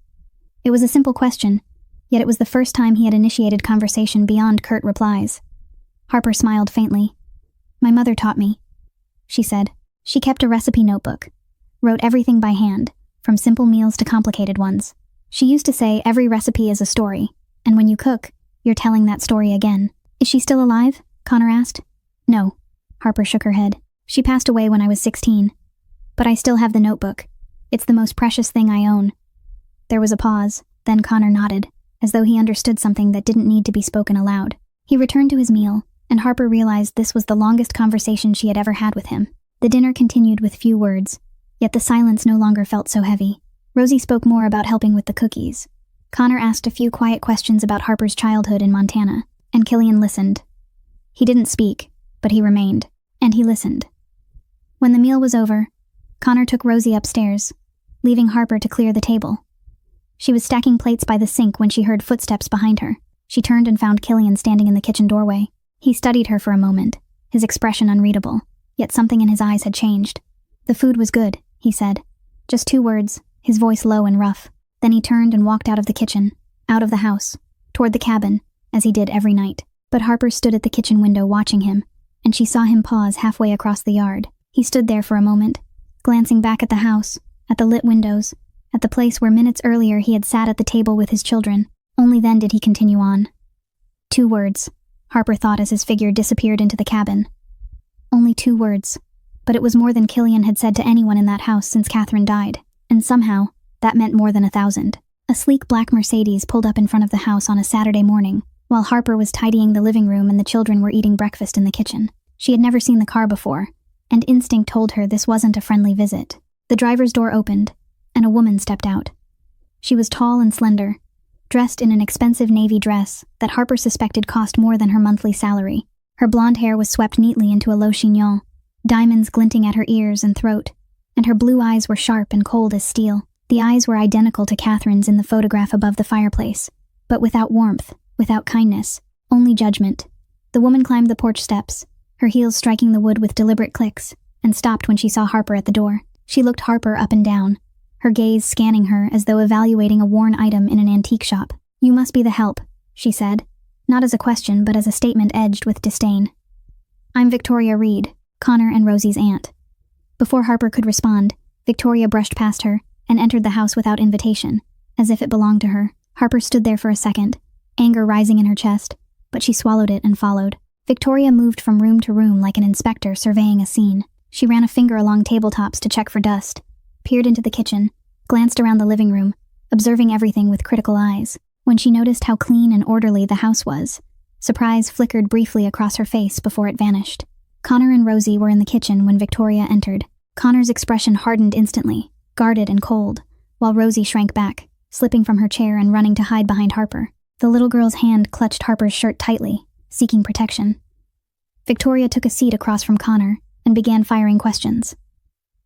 It was a simple question, yet it was the first time he had initiated conversation beyond curt replies. Harper smiled faintly. "My mother taught me," she said. She kept a recipe notebook, wrote everything by hand, from simple meals to complicated ones. She used to say every recipe is a story, and when you cook, you're telling that story again. "Is she still alive?" Connor asked. "No," Harper shook her head. "She passed away when I was 16. But I still have the notebook. It's the most precious thing I own." There was a pause, then Connor nodded, as though he understood something that didn't need to be spoken aloud. He returned to his meal, and Harper realized this was the longest conversation she had ever had with him. The dinner continued with few words, yet the silence no longer felt so heavy. Rosie spoke more about helping with the cookies. Connor asked a few quiet questions about Harper's childhood in Montana, and Killian listened. He didn't speak, but he remained, and he listened. When the meal was over, Connor took Rosie upstairs, leaving Harper to clear the table. She was stacking plates by the sink when she heard footsteps behind her. She turned and found Killian standing in the kitchen doorway. He studied her for a moment, his expression unreadable, yet something in his eyes had changed. "The food was good," he said. Just 2 words, his voice low and rough. Then he turned and walked out of the kitchen, out of the house, toward the cabin, as he did every night. But Harper stood at the kitchen window watching him, and she saw him pause halfway across the yard. He stood there for a moment, glancing back at the house, at the lit windows, at the place where minutes earlier he had sat at the table with his children. Only then did he continue on. 2 words, Harper thought as his figure disappeared into the cabin. Only 2 words. but it was more than Killian had said to anyone in that house since Catherine died, and somehow, that meant more than 1,000. A sleek black Mercedes pulled up in front of the house on a Saturday morning, while Harper was tidying the living room and the children were eating breakfast in the kitchen. She had never seen the car before, and instinct told her this wasn't a friendly visit. The driver's door opened, and a woman stepped out. She was tall and slender, dressed in an expensive navy dress that Harper suspected cost more than her monthly salary. Her blonde hair was swept neatly into a low chignon, diamonds glinting at her ears and throat, and her blue eyes were sharp and cold as steel. The eyes were identical to Catherine's in the photograph above the fireplace, but without warmth, without kindness, only judgment. The woman climbed the porch steps, her heels striking the wood with deliberate clicks, and stopped when she saw Harper at the door. She looked Harper up and down, her gaze scanning her as though evaluating a worn item in an antique shop. "You must be the help," she said, not as a question but as a statement edged with disdain. "I'm Victoria Reed, Connor and Rosie's aunt." Before Harper could respond, Victoria brushed past her and entered the house without invitation, as if it belonged to her. Harper stood there for a second, anger rising in her chest, but she swallowed it and followed. Victoria moved from room to room like an inspector surveying a scene. She ran a finger along tabletops to check for dust, peered into the kitchen, glanced around the living room, observing everything with critical eyes. When she noticed how clean and orderly the house was, surprise flickered briefly across her face before it vanished. Connor and Rosie were in the kitchen when Victoria entered. Connor's expression hardened instantly, guarded and cold, while Rosie shrank back, slipping from her chair and running to hide behind Harper. The little girl's hand clutched Harper's shirt tightly, seeking protection. Victoria took a seat across from Connor and began firing questions.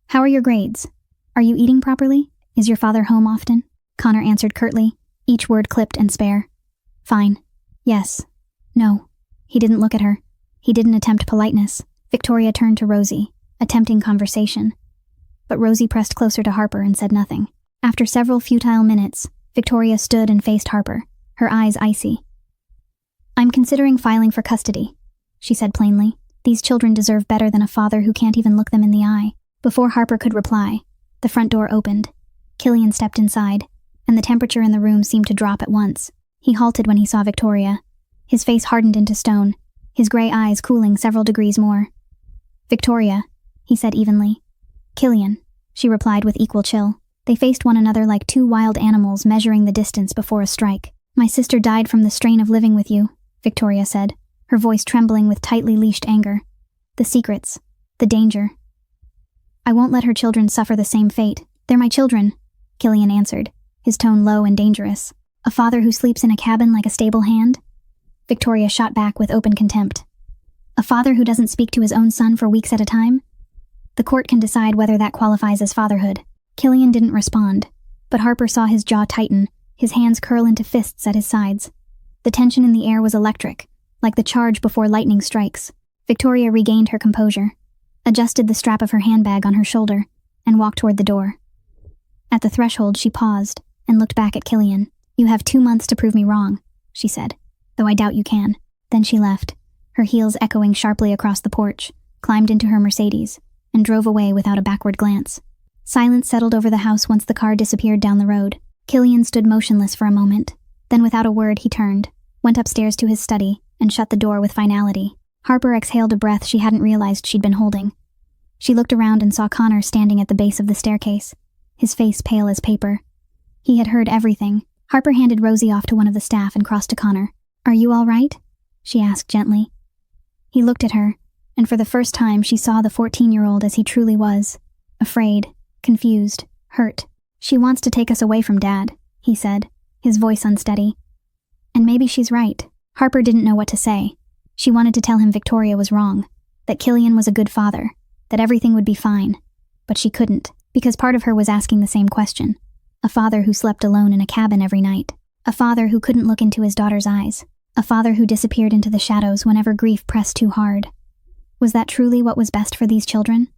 "How are your grades? Are you eating properly? Is your father home often?" Connor answered curtly, each word clipped and spare. "Fine. Yes. No." He didn't look at her. He didn't attempt politeness. Victoria turned to Rosie, attempting conversation. But Rosie pressed closer to Harper and said nothing. After several futile minutes, Victoria stood and faced Harper, her eyes icy. "I'm considering filing for custody," she said plainly. "These children deserve better than a father who can't even look them in the eye." Before Harper could reply, the front door opened. Killian stepped inside, and the temperature in the room seemed to drop at once. He halted when he saw Victoria, his face hardened into stone, his gray eyes cooling several degrees more. "Victoria," he said evenly. "Killian," she replied with equal chill. They faced one another like two wild animals measuring the distance before a strike. "My sister died from the strain of living with you," Victoria said, her voice trembling with tightly leashed anger. "The secrets, the danger. I won't let her children suffer the same fate. They're my children," Killian answered, his tone low and dangerous. "A father who sleeps in a cabin like a stable hand?" Victoria shot back with open contempt. "A father who doesn't speak to his own son for weeks at a time? The court can decide whether that qualifies as fatherhood." Killian didn't respond, but Harper saw his jaw tighten, his hands curl into fists at his sides. The tension in the air was electric, like the charge before lightning strikes. Victoria regained her composure, adjusted the strap of her handbag on her shoulder, and walked toward the door. At the threshold, she paused and looked back at Killian. "You have 2 months to prove me wrong," she said, "though I doubt you can." Then she left, her heels echoing sharply across the porch, climbed into her Mercedes, and drove away without a backward glance. Silence settled over the house once the car disappeared down the road. Killian stood motionless for a moment. Then without a word he turned, went upstairs to his study, and shut the door with finality. Harper exhaled a breath she hadn't realized she'd been holding. She looked around and saw Connor standing at the base of the staircase, his face pale as paper. He had heard everything. Harper handed Rosie off to one of the staff and crossed to Connor. "Are you all right?" she asked gently. He looked at her, and for the first time she saw the 14-year-old as he truly was, afraid, confused, hurt. "She wants to take us away from Dad," he said, his voice unsteady. "And maybe she's right." Harper didn't know what to say. She wanted to tell him Victoria was wrong, that Killian was a good father, that everything would be fine. But she couldn't, because part of her was asking the same question. A father who slept alone in a cabin every night. A father who couldn't look into his daughter's eyes. A father who disappeared into the shadows whenever grief pressed too hard. Was that truly what was best for these children?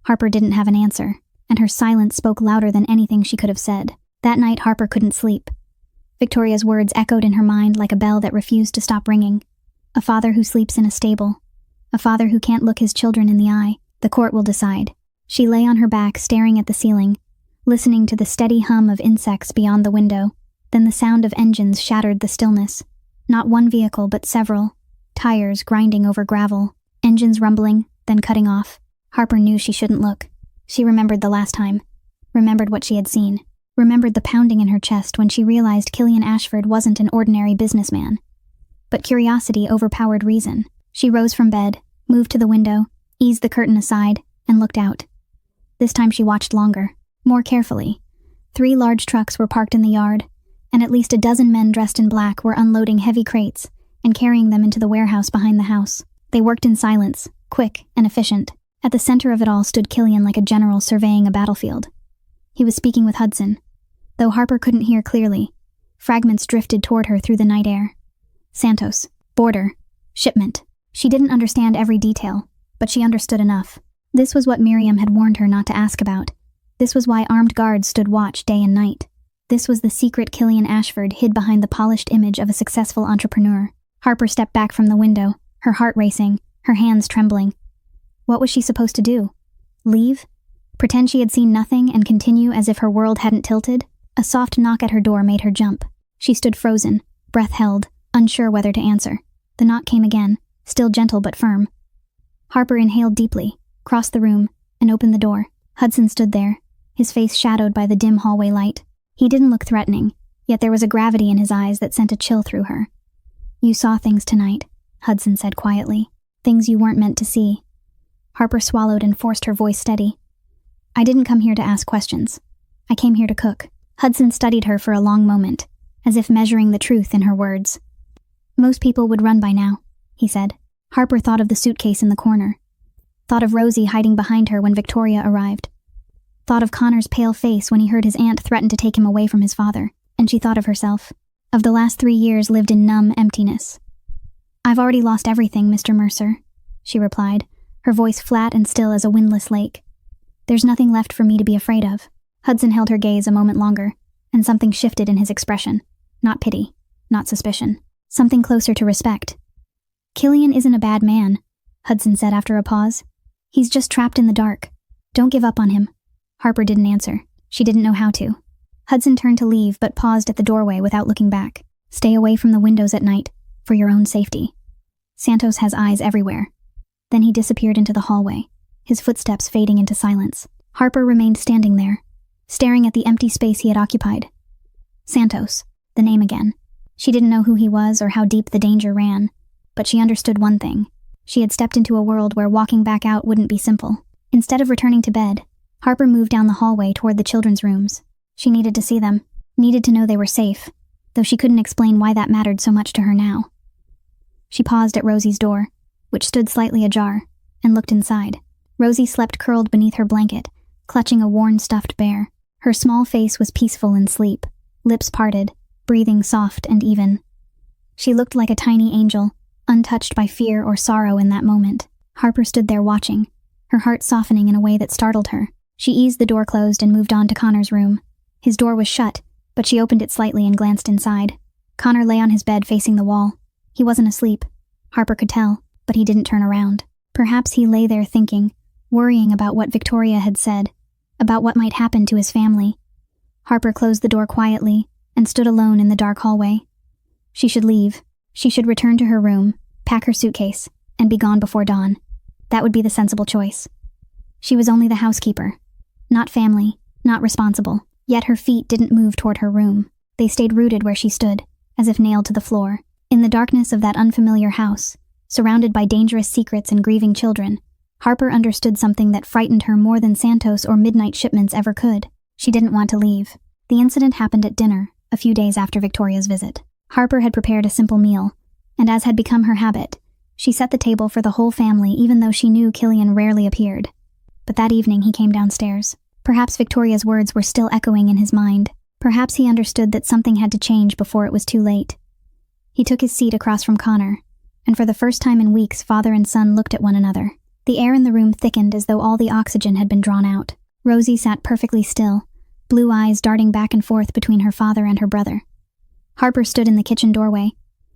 Harper didn't have an answer, and her silence spoke louder than anything she could have said. That night Harper couldn't sleep. Victoria's words echoed in her mind like a bell that refused to stop ringing. A father who sleeps in a stable. A father who can't look his children in the eye. The court will decide. She lay on her back staring at the ceiling, listening to the steady hum of insects beyond the window. Then the sound of engines shattered the stillness. Not one vehicle, but several. Tires grinding over gravel. Engines rumbling, then cutting off. Harper knew she shouldn't look. She remembered the last time, remembered what she had seen, remembered the pounding in her chest when she realized Killian Ashford wasn't an ordinary businessman. But curiosity overpowered reason. She rose from bed, moved to the window, eased the curtain aside, and looked out. This time she watched longer, more carefully. 3 large trucks were parked in the yard, and at least a dozen men dressed in black were unloading heavy crates and carrying them into the warehouse behind the house. They worked in silence, quick and efficient. At the center of it all stood Killian like a general surveying a battlefield. He was speaking with Hudson. Though Harper couldn't hear clearly, fragments drifted toward her through the night air. Santos, border, shipment. She didn't understand every detail, but she understood enough. This was what Miriam had warned her not to ask about. This was why armed guards stood watch day and night. This was the secret Killian Ashford hid behind the polished image of a successful entrepreneur. Harper stepped back from the window, her heart racing, her hands trembling. What was she supposed to do? Leave? Pretend she had seen nothing and continue as if her world hadn't tilted? A soft knock at her door made her jump. She stood frozen, breath held, unsure whether to answer. The knock came again, still gentle but firm. Harper inhaled deeply, crossed the room, and opened the door. Hudson stood there, his face shadowed by the dim hallway light. He didn't look threatening, yet there was a gravity in his eyes that sent a chill through her. "You saw things tonight," Hudson said quietly. "Things you weren't meant to see." Harper swallowed and forced her voice steady. "I didn't come here to ask questions. I came here to cook." Hudson studied her for a long moment, as if measuring the truth in her words. "Most people would run by now," he said. Harper thought of the suitcase in the corner. Thought of Rosie hiding behind her when Victoria arrived. Thought of Connor's pale face when he heard his aunt threaten to take him away from his father. And she thought of herself. Of the last 3 years lived in numb emptiness. "I've already lost everything, Mr. Mercer," she replied, her voice flat and still as a windless lake. "There's nothing left for me to be afraid of." Hudson held her gaze a moment longer, and something shifted in his expression. Not pity, not suspicion. Something closer to respect. "Killian isn't a bad man," Hudson said after a pause. "He's just trapped in the dark. Don't give up on him." Harper didn't answer. She didn't know how to. Hudson turned to leave but paused at the doorway without looking back. "Stay away from the windows at night, for your own safety. Santos has eyes everywhere." Then he disappeared into the hallway, his footsteps fading into silence. Harper remained standing there, staring at the empty space he had occupied. Santos, the name again. She didn't know who he was or how deep the danger ran, but she understood one thing. She had stepped into a world where walking back out wouldn't be simple. Instead of returning to bed, Harper moved down the hallway toward the children's rooms. She needed to see them, needed to know they were safe, though she couldn't explain why that mattered so much to her now. She paused at Rosie's door, which stood slightly ajar, and looked inside. Rosie slept curled beneath her blanket, clutching a worn stuffed bear. Her small face was peaceful in sleep, lips parted, breathing soft and even. She looked like a tiny angel, untouched by fear or sorrow in that moment. Harper stood there watching, her heart softening in a way that startled her. She eased the door closed and moved on to Connor's room. His door was shut, but she opened it slightly and glanced inside. Connor lay on his bed facing the wall. He wasn't asleep. Harper could tell, but he didn't turn around. Perhaps he lay there thinking, worrying about what Victoria had said, about what might happen to his family. Harper closed the door quietly and stood alone in the dark hallway. She should leave. She should return to her room, pack her suitcase, and be gone before dawn. That would be the sensible choice. She was only the housekeeper. Not family, not responsible. Yet her feet didn't move toward her room. They stayed rooted where she stood, as if nailed to the floor. In the darkness of that unfamiliar house, surrounded by dangerous secrets and grieving children, Harper understood something that frightened her more than Santos or midnight shipments ever could. She didn't want to leave. The incident happened at dinner, a few days after Victoria's visit. Harper had prepared a simple meal, and as had become her habit, she set the table for the whole family even though she knew Killian rarely appeared. But that evening he came downstairs. Perhaps Victoria's words were still echoing in his mind. Perhaps he understood that something had to change before it was too late. He took his seat across from Connor, and for the first time in weeks father and son looked at one another. The air in the room thickened as though all the oxygen had been drawn out. Rosie sat perfectly still, blue eyes darting back and forth between her father and her brother. Harper stood in the kitchen doorway,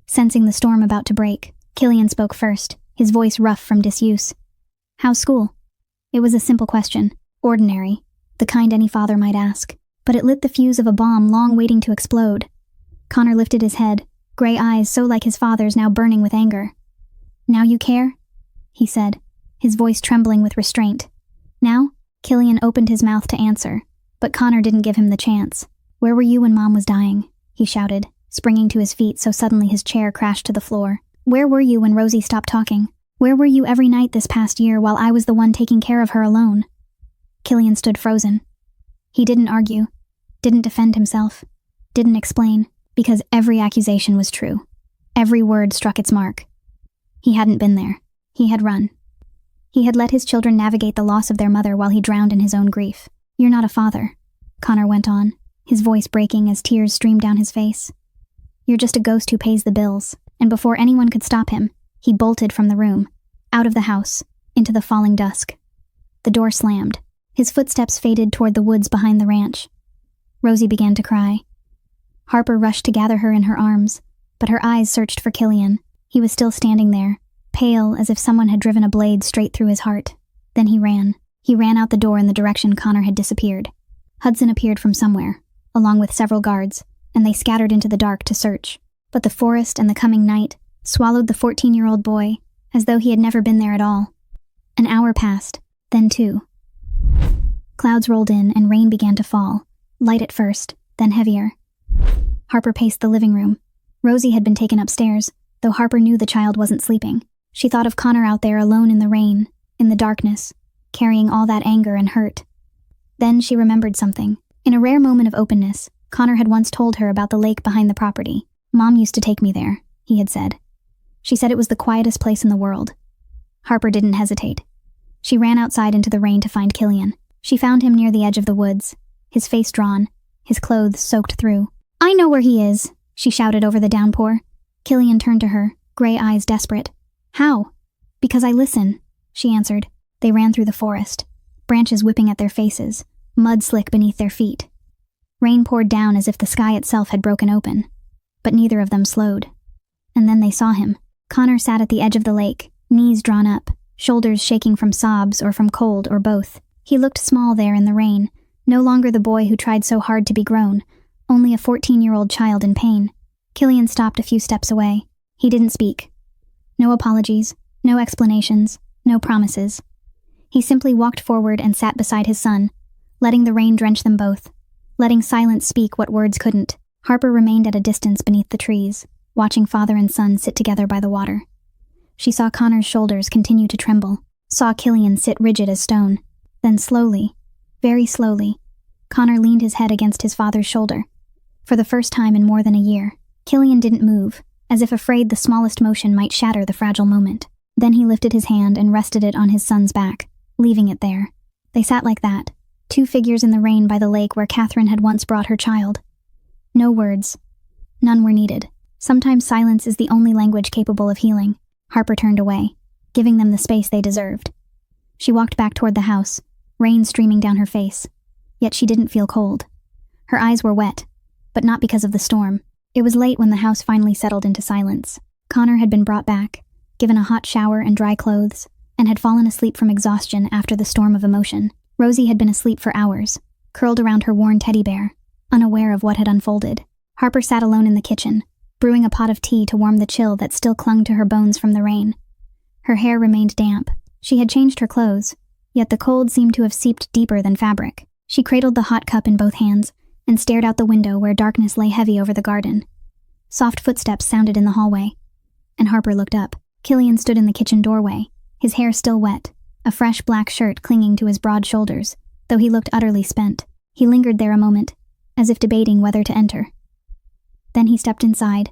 sensing the storm about to break. Killian spoke first, his voice rough from disuse. "How's school?" It was a simple question, ordinary, the kind any father might ask, but it lit the fuse of a bomb long waiting to explode. Connor lifted his head, gray eyes so like his father's now burning with anger. "Now you care?" he said, his voice trembling with restraint. Now, Killian opened his mouth to answer, but Connor didn't give him the chance. "Where were you when Mom was dying?" he shouted, springing to his feet so suddenly his chair crashed to the floor. "Where were you when Rosie stopped talking? Where were you every night this past year while I was the one taking care of her alone?" Killian stood frozen. He didn't argue, didn't defend himself, didn't explain, because every accusation was true. Every word struck its mark. He hadn't been there. He had run. He had let his children navigate the loss of their mother while he drowned in his own grief. "You're not a father," Connor went on, his voice breaking as tears streamed down his face. "You're just a ghost who pays the bills." And before anyone could stop him, he bolted from the room, out of the house, into the falling dusk. The door slammed. His footsteps faded toward the woods behind the ranch. Rosie began to cry. Harper rushed to gather her in her arms, but her eyes searched for Killian. He was still standing there, pale as if someone had driven a blade straight through his heart. Then he ran. He ran out the door in the direction Connor had disappeared. Hudson appeared from somewhere, along with several guards, and they scattered into the dark to search. But the forest and the coming night swallowed the 14-year-old boy as though he had never been there at all. An hour passed, then 2. Clouds rolled in and rain began to fall, light at first, then heavier. Harper paced the living room. Rosie had been taken upstairs, though Harper knew the child wasn't sleeping. She thought of Connor out there alone in the rain, in the darkness, carrying all that anger and hurt. Then she remembered something. In a rare moment of openness, Connor had once told her about the lake behind the property. "Mom used to take me there," he had said. She said it was the quietest place in the world. Harper didn't hesitate. She ran outside into the rain to find Killian. She found him near the edge of the woods, his face drawn, his clothes soaked through. "I know where he is," she shouted over the downpour. Killian turned to her, gray eyes desperate. "How?" "Because I listen," she answered. They ran through the forest, branches whipping at their faces, mud slick beneath their feet. Rain poured down as if the sky itself had broken open. But neither of them slowed. And then they saw him. Connor sat at the edge of the lake, knees drawn up, shoulders shaking from sobs or from cold or both. He looked small there in the rain, no longer the boy who tried so hard to be grown, only a 14-year-old child in pain. Killian stopped a few steps away. He didn't speak. No apologies, no explanations, no promises. He simply walked forward and sat beside his son, letting the rain drench them both, letting silence speak what words couldn't. Harper remained at a distance beneath the trees, watching father and son sit together by the water. She saw Connor's shoulders continue to tremble, saw Killian sit rigid as stone. Then slowly, very slowly, Connor leaned his head against his father's shoulder. For the first time in more than a year, Killian didn't move, as if afraid the smallest motion might shatter the fragile moment. Then he lifted his hand and rested it on his son's back, leaving it there. They sat like that, 2 figures in the rain by the lake where Catherine had once brought her child. No words. None were needed. Sometimes silence is the only language capable of healing. Harper turned away, giving them the space they deserved. She walked back toward the house, rain streaming down her face. Yet she didn't feel cold. Her eyes were wet, but not because of the storm. It was late when the house finally settled into silence. Connor had been brought back, given a hot shower and dry clothes, and had fallen asleep from exhaustion after the storm of emotion. Rosie had been asleep for hours, curled around her worn teddy bear, unaware of what had unfolded. Harper sat alone in the kitchen, brewing a pot of tea to warm the chill that still clung to her bones from the rain. Her hair remained damp. She had changed her clothes, yet the cold seemed to have seeped deeper than fabric. She cradled the hot cup in both hands and stared out the window where darkness lay heavy over the garden. Soft footsteps sounded in the hallway, and Harper looked up. Killian stood in the kitchen doorway, his hair still wet, a fresh black shirt clinging to his broad shoulders, though he looked utterly spent. He lingered there a moment, as if debating whether to enter. Then he stepped inside,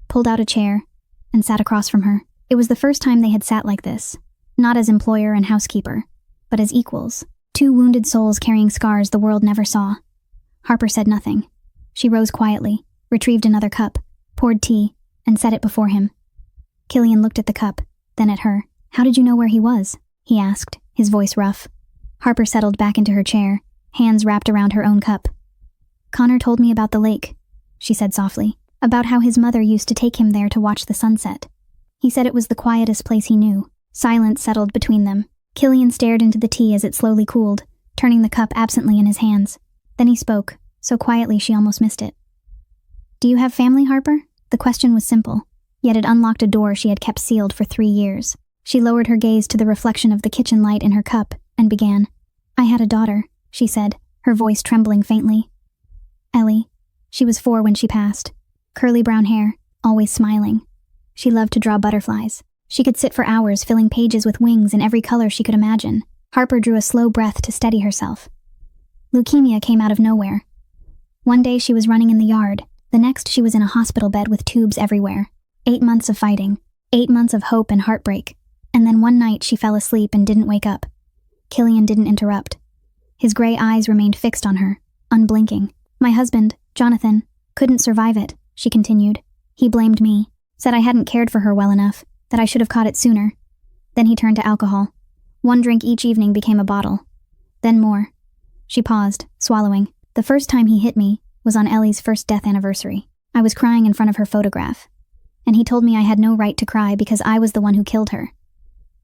pulled out a chair, and sat across from her. It was the first time they had sat like this, not as employer and housekeeper, but as equals, 2 wounded souls carrying scars the world never saw. Harper said nothing. She rose quietly, retrieved another cup, poured tea, and set it before him. Killian looked at the cup, then at her. "How did you know where he was?" he asked, his voice rough. Harper settled back into her chair, hands wrapped around her own cup. "Connor told me about the lake," she said softly, "about how his mother used to take him there to watch the sunset. He said it was the quietest place he knew." Silence settled between them. Killian stared into the tea as it slowly cooled, turning the cup absently in his hands. Then he spoke, so quietly she almost missed it. "Do you have family, Harper?" The question was simple, yet it unlocked a door she had kept sealed for 3 years. She lowered her gaze to the reflection of the kitchen light in her cup and began. "I had a daughter," she said, her voice trembling faintly. "Ellie. She was 4 when she passed. Curly brown hair, always smiling. She loved to draw butterflies. She could sit for hours filling pages with wings in every color she could imagine." Harper drew a slow breath to steady herself. "Leukemia came out of nowhere. One day she was running in the yard. The next she was in a hospital bed with tubes everywhere. 8 months of fighting. 8 months of hope and heartbreak. And then one night she fell asleep and didn't wake up." Killian didn't interrupt. His gray eyes remained fixed on her, unblinking. "My husband, Jonathan, couldn't survive it," she continued. "He blamed me, said I hadn't cared for her well enough, that I should have caught it sooner. Then he turned to alcohol. 1 drink each evening became a bottle. Then more." She paused, swallowing. "The first time he hit me was on Ellie's first death anniversary. I was crying in front of her photograph. And he told me I had no right to cry because I was the one who killed her.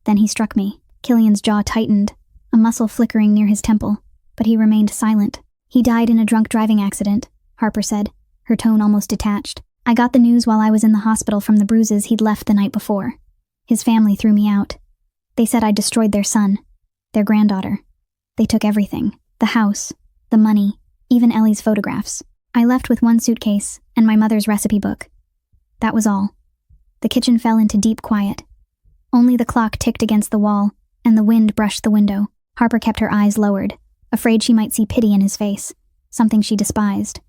Then he struck me." Killian's jaw tightened, a muscle flickering near his temple, but he remained silent. "He died in a drunk driving accident," Harper said, her tone almost detached. "I got the news while I was in the hospital from the bruises he'd left the night before. His family threw me out. They said I destroyed their son, their granddaughter. They took everything, the house, the money, even Ellie's photographs. I left with 1 suitcase and my mother's recipe book. That was all." The kitchen fell into deep quiet. Only the clock ticked against the wall, and the wind brushed the window. Harper kept her eyes lowered, afraid she might see pity in his face, something she despised.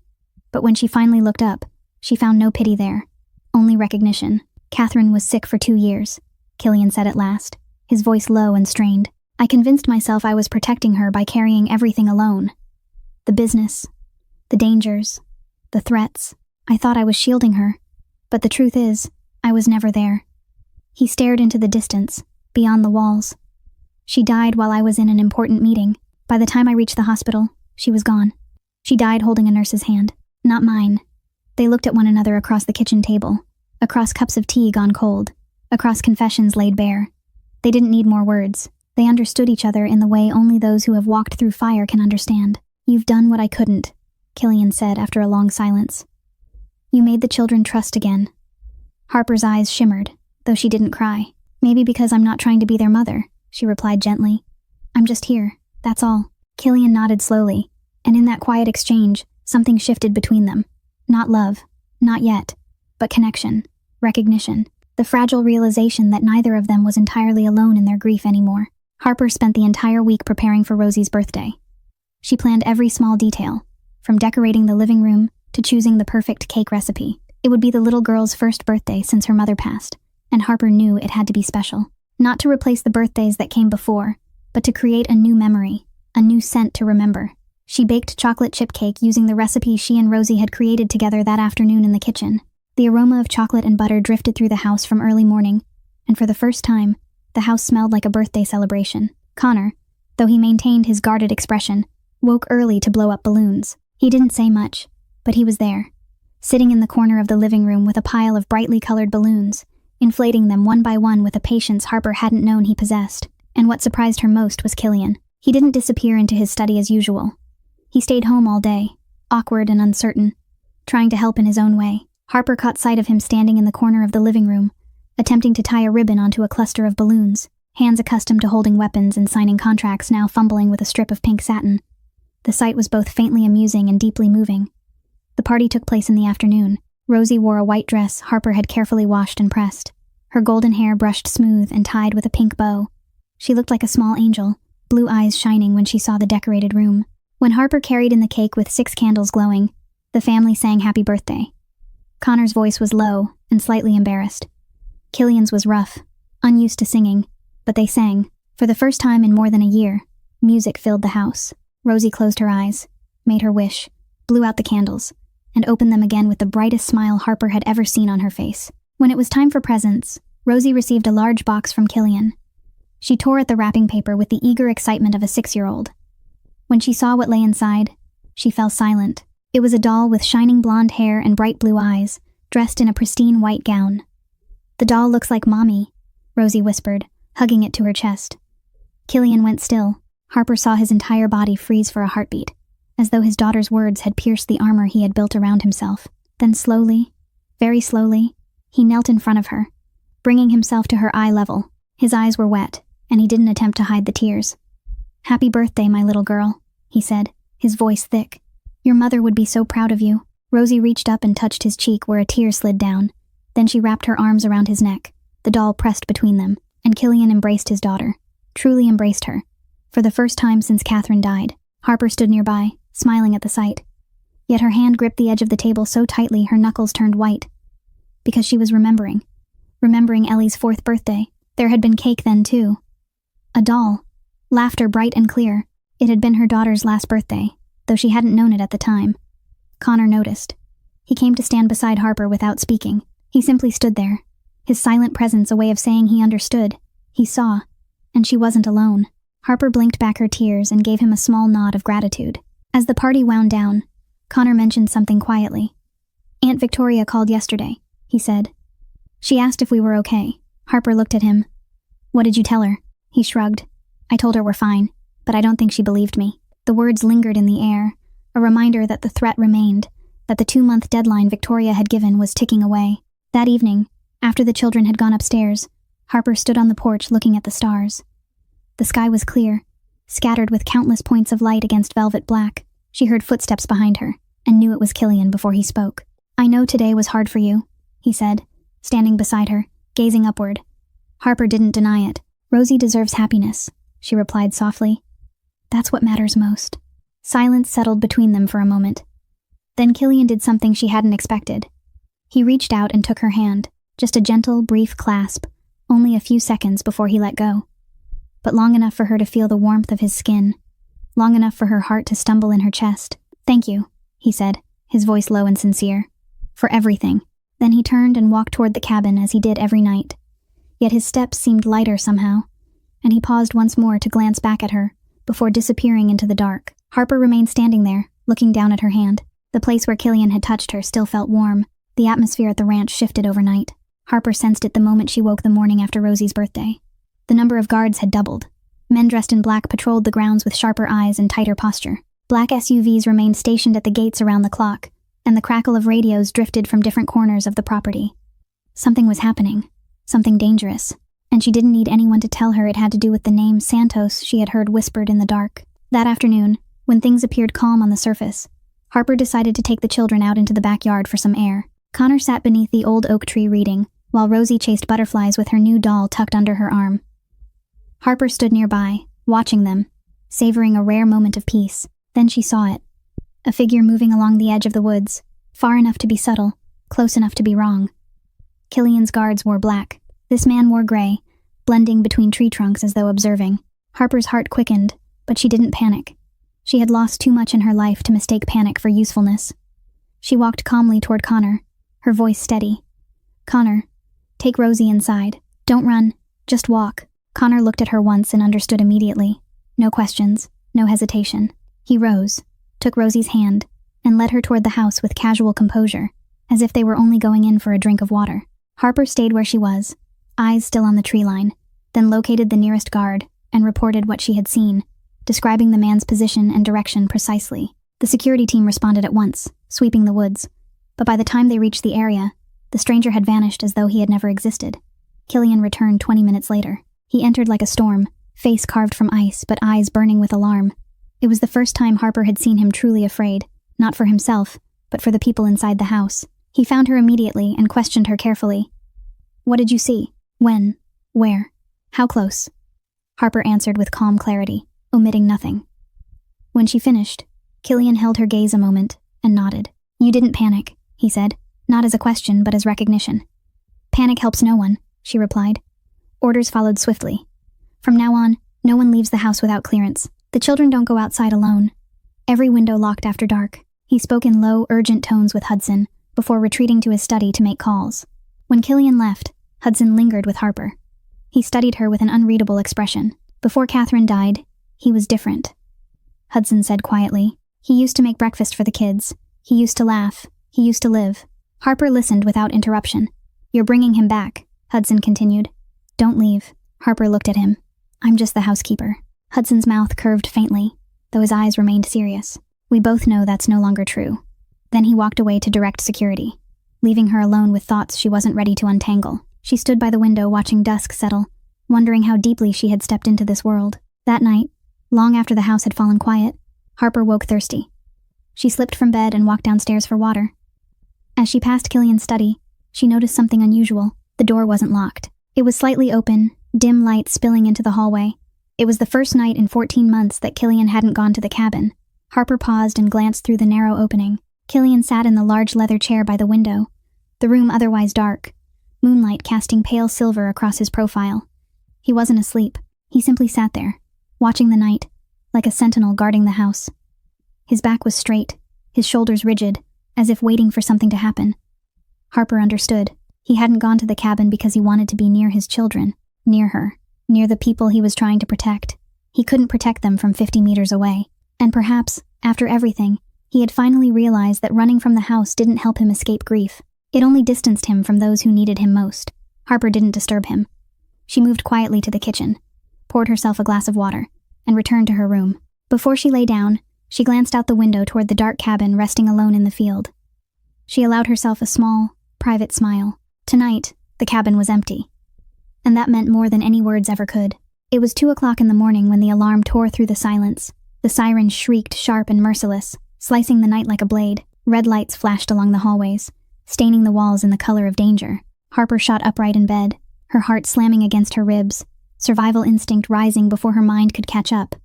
But when she finally looked up, she found no pity there, only recognition. "Catherine was sick for 2 years, Killian said at last, his voice low and strained. "I convinced myself I was protecting her by carrying everything alone. The business, the dangers, the threats. I thought I was shielding her, but the truth is, I was never there." He stared into the distance, beyond the walls. "She died while I was in an important meeting. By the time I reached the hospital, she was gone. She died holding a nurse's hand, not mine." They looked at one another across the kitchen table, across cups of tea gone cold, across confessions laid bare. They didn't need more words. They understood each other in the way only those who have walked through fire can understand. "You've done what I couldn't," Killian said after a long silence. "You made the children trust again." Harper's eyes shimmered, though she didn't cry. "Maybe because I'm not trying to be their mother," she replied gently. "I'm just here, that's all." Killian nodded slowly, and in that quiet exchange, something shifted between them. Not love, not yet, but connection, recognition, the fragile realization that neither of them was entirely alone in their grief anymore. Harper spent the entire week preparing for Rosie's birthday. She planned every small detail, from decorating the living room to choosing the perfect cake recipe. It would be the little girl's first birthday since her mother passed, and Harper knew it had to be special. Not to replace the birthdays that came before, but to create a new memory, a new scent to remember. She baked chocolate chip cake using the recipe she and Rosie had created together that afternoon in the kitchen. The aroma of chocolate and butter drifted through the house from early morning, and for the first time, the house smelled like a birthday celebration. Connor, though he maintained his guarded expression, woke early to blow up balloons. He didn't say much, but he was there, sitting in the corner of the living room with a pile of brightly colored balloons, inflating them one by one with a patience Harper hadn't known he possessed. And what surprised her most was Killian. He didn't disappear into his study as usual. He stayed home all day, awkward and uncertain, trying to help in his own way. Harper caught sight of him standing in the corner of the living room, attempting to tie a ribbon onto a cluster of balloons, hands accustomed to holding weapons and signing contracts now fumbling with a strip of pink satin. The sight was both faintly amusing and deeply moving. The party took place in the afternoon. Rosie wore a white dress Harper had carefully washed and pressed, her golden hair brushed smooth and tied with a pink bow. She looked like a small angel, blue eyes shining when she saw the decorated room. When Harper carried in the cake with 6 candles glowing, the family sang happy birthday. Connor's voice was low and slightly embarrassed. Killian's was rough, unused to singing, but they sang. For the first time in more than a year, music filled the house. Rosie closed her eyes, made her wish, blew out the candles, and opened them again with the brightest smile Harper had ever seen on her face. When it was time for presents, Rosie received a large box from Killian. She tore at the wrapping paper with the eager excitement of a 6-year-old. When she saw what lay inside, she fell silent. It was a doll with shining blonde hair and bright blue eyes, dressed in a pristine white gown. "The doll looks like Mommy," Rosie whispered, hugging it to her chest. Killian went still. Harper saw his entire body freeze for a heartbeat, as though his daughter's words had pierced the armor he had built around himself. Then slowly, very slowly, he knelt in front of her, bringing himself to her eye level, His eyes were wet, and he didn't attempt to hide the tears. "Happy birthday, my little girl," he said, his voice thick. "Your mother would be so proud of you." Rosie reached up and touched his cheek where a tear slid down. Then she wrapped her arms around his neck, the doll pressed between them, and Killian embraced his daughter. Truly embraced her. For the first time since Catherine died, Harper stood nearby, smiling at the sight. Yet her hand gripped the edge of the table so tightly her knuckles turned white. Because she was remembering Ellie's 4th birthday. There had been cake then, too. A doll. Laughter bright and clear. It had been her daughter's last birthday, though she hadn't known it at the time. Connor noticed. He came to stand beside Harper without speaking. He simply stood there, his silent presence a way of saying he understood. He saw. And she wasn't alone. Harper blinked back her tears and gave him a small nod of gratitude. As the party wound down, Connor mentioned something quietly. "Aunt Victoria called yesterday," he said. "She asked if we were okay." Harper looked at him. "What did you tell her?" He shrugged. "I told her we're fine, but I don't think she believed me." The words lingered in the air, a reminder that the threat remained, that the 2-month deadline Victoria had given was ticking away. That evening, after the children had gone upstairs, Harper stood on the porch looking at the stars. The sky was clear, scattered with countless points of light against velvet black. She heard footsteps behind her, and knew it was Killian before he spoke. "I know today was hard for you," he said, standing beside her, gazing upward. Harper didn't deny it. "Rosie deserves happiness," she replied softly. "That's what matters most." Silence settled between them for a moment. Then Killian did something she hadn't expected. He reached out and took her hand, just a gentle, brief clasp, only a few seconds before he let go. But long enough for her to feel the warmth of his skin, long enough for her heart to stumble in her chest. "Thank you," he said, his voice low and sincere. "For everything." Then he turned and walked toward the cabin as he did every night. Yet his steps seemed lighter somehow, and he paused once more to glance back at her, before disappearing into the dark. Harper remained standing there, looking down at her hand. The place where Killian had touched her still felt warm. The atmosphere at the ranch shifted overnight. Harper sensed it the moment she woke the morning after Rosie's birthday. The number of guards had doubled. Men dressed in black patrolled the grounds with sharper eyes and tighter posture. Black SUVs remained stationed at the gates around the clock, and the crackle of radios drifted from different corners of the property. Something was happening. Something dangerous. And she didn't need anyone to tell her it had to do with the name Santos she had heard whispered in the dark. That afternoon, when things appeared calm on the surface, Harper decided to take the children out into the backyard for some air. Connor sat beneath the old oak tree reading, while Rosie chased butterflies with her new doll tucked under her arm. Harper stood nearby, watching them, savoring a rare moment of peace. Then she saw it. A figure moving along the edge of the woods, far enough to be subtle, close enough to be wrong. Killian's guards wore black. This man wore gray, blending between tree trunks as though observing. Harper's heart quickened, but she didn't panic. She had lost too much in her life to mistake panic for usefulness. She walked calmly toward Connor, her voice steady. "Connor, take Rosie inside. Don't run, just walk." Connor looked at her once and understood immediately. No questions, no hesitation. He rose, took Rosie's hand, and led her toward the house with casual composure, as if they were only going in for a drink of water. Harper stayed where she was, eyes still on the tree line, then located the nearest guard and reported what she had seen, describing the man's position and direction precisely. The security team responded at once, sweeping the woods, but by the time they reached the area, the stranger had vanished as though he had never existed. Killian returned 20 minutes later. He entered like a storm, face carved from ice but eyes burning with alarm. It was the first time Harper had seen him truly afraid, not for himself, but for the people inside the house. He found her immediately and questioned her carefully. "What did you see? When? Where? How close?" Harper answered with calm clarity, omitting nothing. When she finished, Killian held her gaze a moment and nodded. "You didn't panic," he said, not as a question but as recognition. "Panic helps no one," she replied. Orders followed swiftly. "From now on, no one leaves the house without clearance. The children don't go outside alone. Every window locked after dark." He spoke in low, urgent tones with Hudson, before retreating to his study to make calls. When Killian left, Hudson lingered with Harper. He studied her with an unreadable expression. Before Catherine died, he was different. Hudson said quietly, "He used to make breakfast for the kids. He used to laugh. He used to live." Harper listened without interruption. "You're bringing him back," Hudson continued. "Don't leave." Harper looked at him. "I'm just the housekeeper." Hudson's mouth curved faintly, though his eyes remained serious. "We both know that's no longer true." Then he walked away to direct security, leaving her alone with thoughts she wasn't ready to untangle. She stood by the window watching dusk settle, wondering how deeply she had stepped into this world. That night, long after the house had fallen quiet, Harper woke thirsty. She slipped from bed and walked downstairs for water. As she passed Killian's study, she noticed something unusual. The door wasn't locked. It was slightly open, dim light spilling into the hallway. It was the first night in 14 months that Killian hadn't gone to the cabin. Harper paused and glanced through the narrow opening. Killian sat in the large leather chair by the window, the room otherwise dark, moonlight casting pale silver across his profile. He wasn't asleep. He simply sat there, watching the night, like a sentinel guarding the house. His back was straight, his shoulders rigid, as if waiting for something to happen. Harper understood. He hadn't gone to the cabin because he wanted to be near his children, near her, near the people he was trying to protect. He couldn't protect them from 50 meters away. And perhaps, after everything, he had finally realized that running from the house didn't help him escape grief. It only distanced him from those who needed him most. Harper didn't disturb him. She moved quietly to the kitchen, poured herself a glass of water, and returned to her room. Before she lay down, she glanced out the window toward the dark cabin resting alone in the field. She allowed herself a small, private smile. Tonight, the cabin was empty. And that meant more than any words ever could. It was 2 o'clock in the morning when the alarm tore through the silence. The siren shrieked sharp and merciless, slicing the night like a blade. Red lights flashed along the hallways, staining the walls in the color of danger. Harper shot upright in bed, her heart slamming against her ribs, survival instinct rising before her mind could catch up.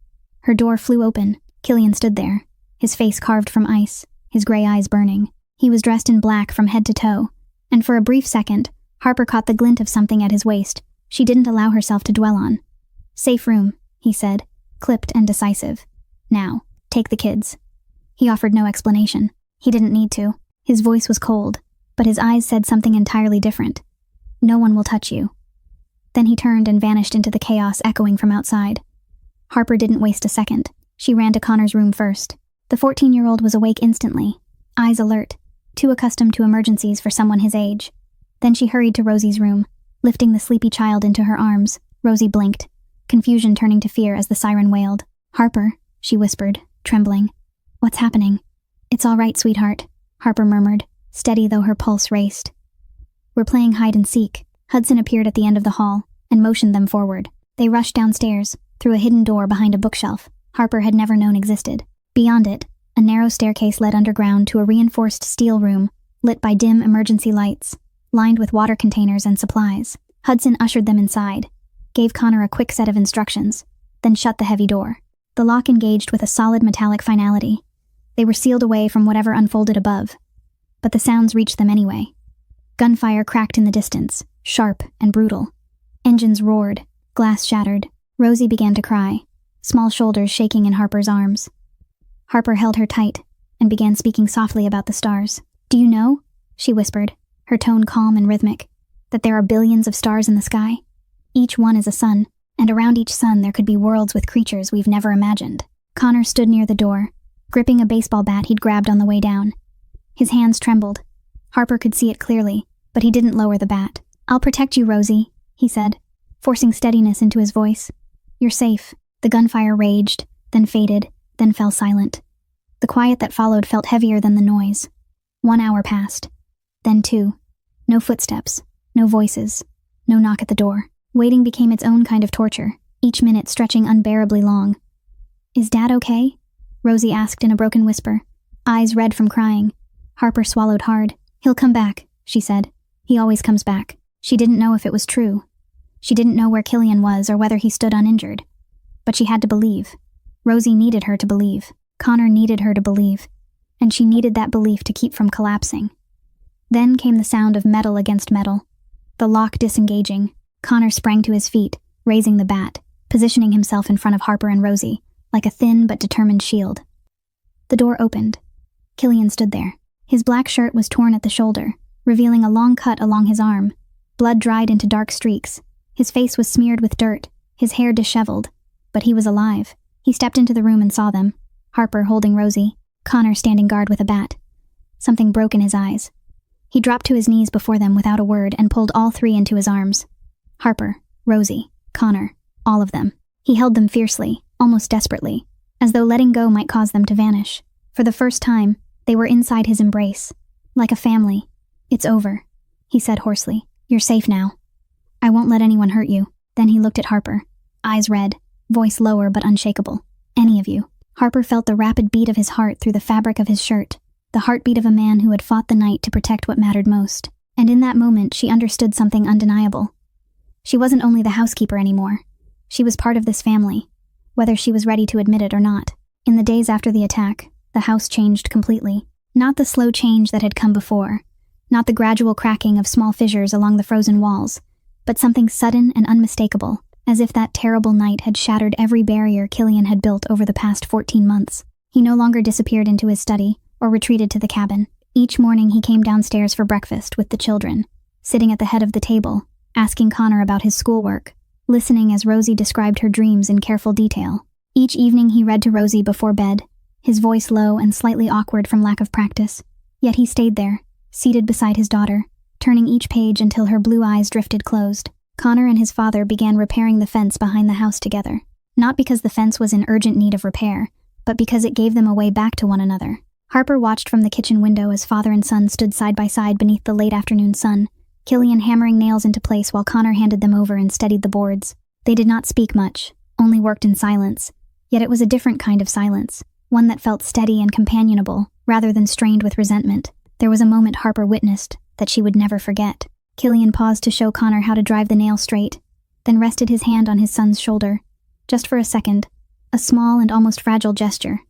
Her door flew open. Killian stood there, his face carved from ice, his gray eyes burning. He was dressed in black from head to toe, and for a brief second, Harper caught the glint of something at his waist she didn't allow herself to dwell on. "Safe room," he said, clipped and decisive. "Now, take the kids." He offered no explanation. He didn't need to. His voice was cold, but his eyes said something entirely different. "No one will touch you." Then he turned and vanished into the chaos echoing from outside. Harper didn't waste a second. She ran to Connor's room first. The 14-year-old was awake instantly, eyes alert, too accustomed to emergencies for someone his age. Then she hurried to Rosie's room, lifting the sleepy child into her arms. Rosie blinked, confusion turning to fear as the siren wailed. "Harper," she whispered, trembling. "What's happening?" "It's all right, sweetheart," Harper murmured, steady though her pulse raced. "We're playing hide and seek." Hudson appeared at the end of the hall and motioned them forward. They rushed downstairs, through a hidden door behind a bookshelf Harper had never known existed. Beyond it, a narrow staircase led underground to a reinforced steel room, lit by dim emergency lights, lined with water containers and supplies. Hudson ushered them inside, gave Connor a quick set of instructions, then shut the heavy door. The lock engaged with a solid metallic finality. They were sealed away from whatever unfolded above, but the sounds reached them anyway. Gunfire cracked in the distance, sharp and brutal. Engines roared, glass shattered. Rosie began to cry, small shoulders shaking in Harper's arms. Harper held her tight and began speaking softly about the stars. "Do you know," she whispered, her tone calm and rhythmic, "that there are billions of stars in the sky? Each one is a sun, and around each sun there could be worlds with creatures we've never imagined." Connor stood near the door, gripping a baseball bat he'd grabbed on the way down. His hands trembled. Harper could see it clearly, but he didn't lower the bat. "I'll protect you, Rosie," he said, forcing steadiness into his voice. "You're safe." The gunfire raged, then faded, then fell silent. The quiet that followed felt heavier than the noise. 1 hour passed. Then 2. No footsteps, no voices, no knock at the door. Waiting became its own kind of torture, each minute stretching unbearably long. "Is Dad okay?" Rosie asked in a broken whisper, eyes red from crying. Harper swallowed hard. "He'll come back," she said. "He always comes back." She didn't know if it was true. She didn't know where Killian was or whether he stood uninjured. But she had to believe. Rosie needed her to believe. Connor needed her to believe. And she needed that belief to keep from collapsing. Then came the sound of metal against metal. The lock disengaging. Connor sprang to his feet, raising the bat, positioning himself in front of Harper and Rosie, like a thin but determined shield. The door opened. Killian stood there. His black shirt was torn at the shoulder, revealing a long cut along his arm. Blood dried into dark streaks. His face was smeared with dirt, his hair disheveled. But he was alive. He stepped into the room and saw them. Harper holding Rosie, Connor standing guard with a bat. Something broke in his eyes. He dropped to his knees before them without a word and pulled all 3 into his arms. Harper, Rosie, Connor, all of them. He held them fiercely, almost desperately, as though letting go might cause them to vanish. For the first time, they were inside his embrace, like a family. "It's over," he said hoarsely. "You're safe now. I won't let anyone hurt you." Then he looked at Harper, eyes red, voice lower but unshakable. Any of you. Harper felt the rapid beat of his heart through the fabric of his shirt, the heartbeat of a man who had fought the night to protect what mattered most. And in that moment, she understood something undeniable. She wasn't only the housekeeper anymore. She was part of this family, whether she was ready to admit it or not. In the days after the attack, the house changed completely. Not the slow change that had come before, not the gradual cracking of small fissures along the frozen walls, but something sudden and unmistakable, as if that terrible night had shattered every barrier Killian had built over the past 14 months. He no longer disappeared into his study or retreated to the cabin. Each morning he came downstairs for breakfast with the children, sitting at the head of the table, asking Connor about his schoolwork, listening as Rosie described her dreams in careful detail. Each evening he read to Rosie before bed, his voice low and slightly awkward from lack of practice. Yet he stayed there, seated beside his daughter, turning each page until her blue eyes drifted closed. Connor and his father began repairing the fence behind the house together, not because the fence was in urgent need of repair, but because it gave them a way back to one another. Harper watched from the kitchen window as father and son stood side by side beneath the late afternoon sun, Killian hammering nails into place while Connor handed them over and steadied the boards. They did not speak much, only worked in silence, yet it was a different kind of silence, one that felt steady and companionable, rather than strained with resentment. There was a moment Harper witnessed that she would never forget. Killian paused to show Connor how to drive the nail straight, then rested his hand on his son's shoulder. Just for a second, a small and almost fragile gesture.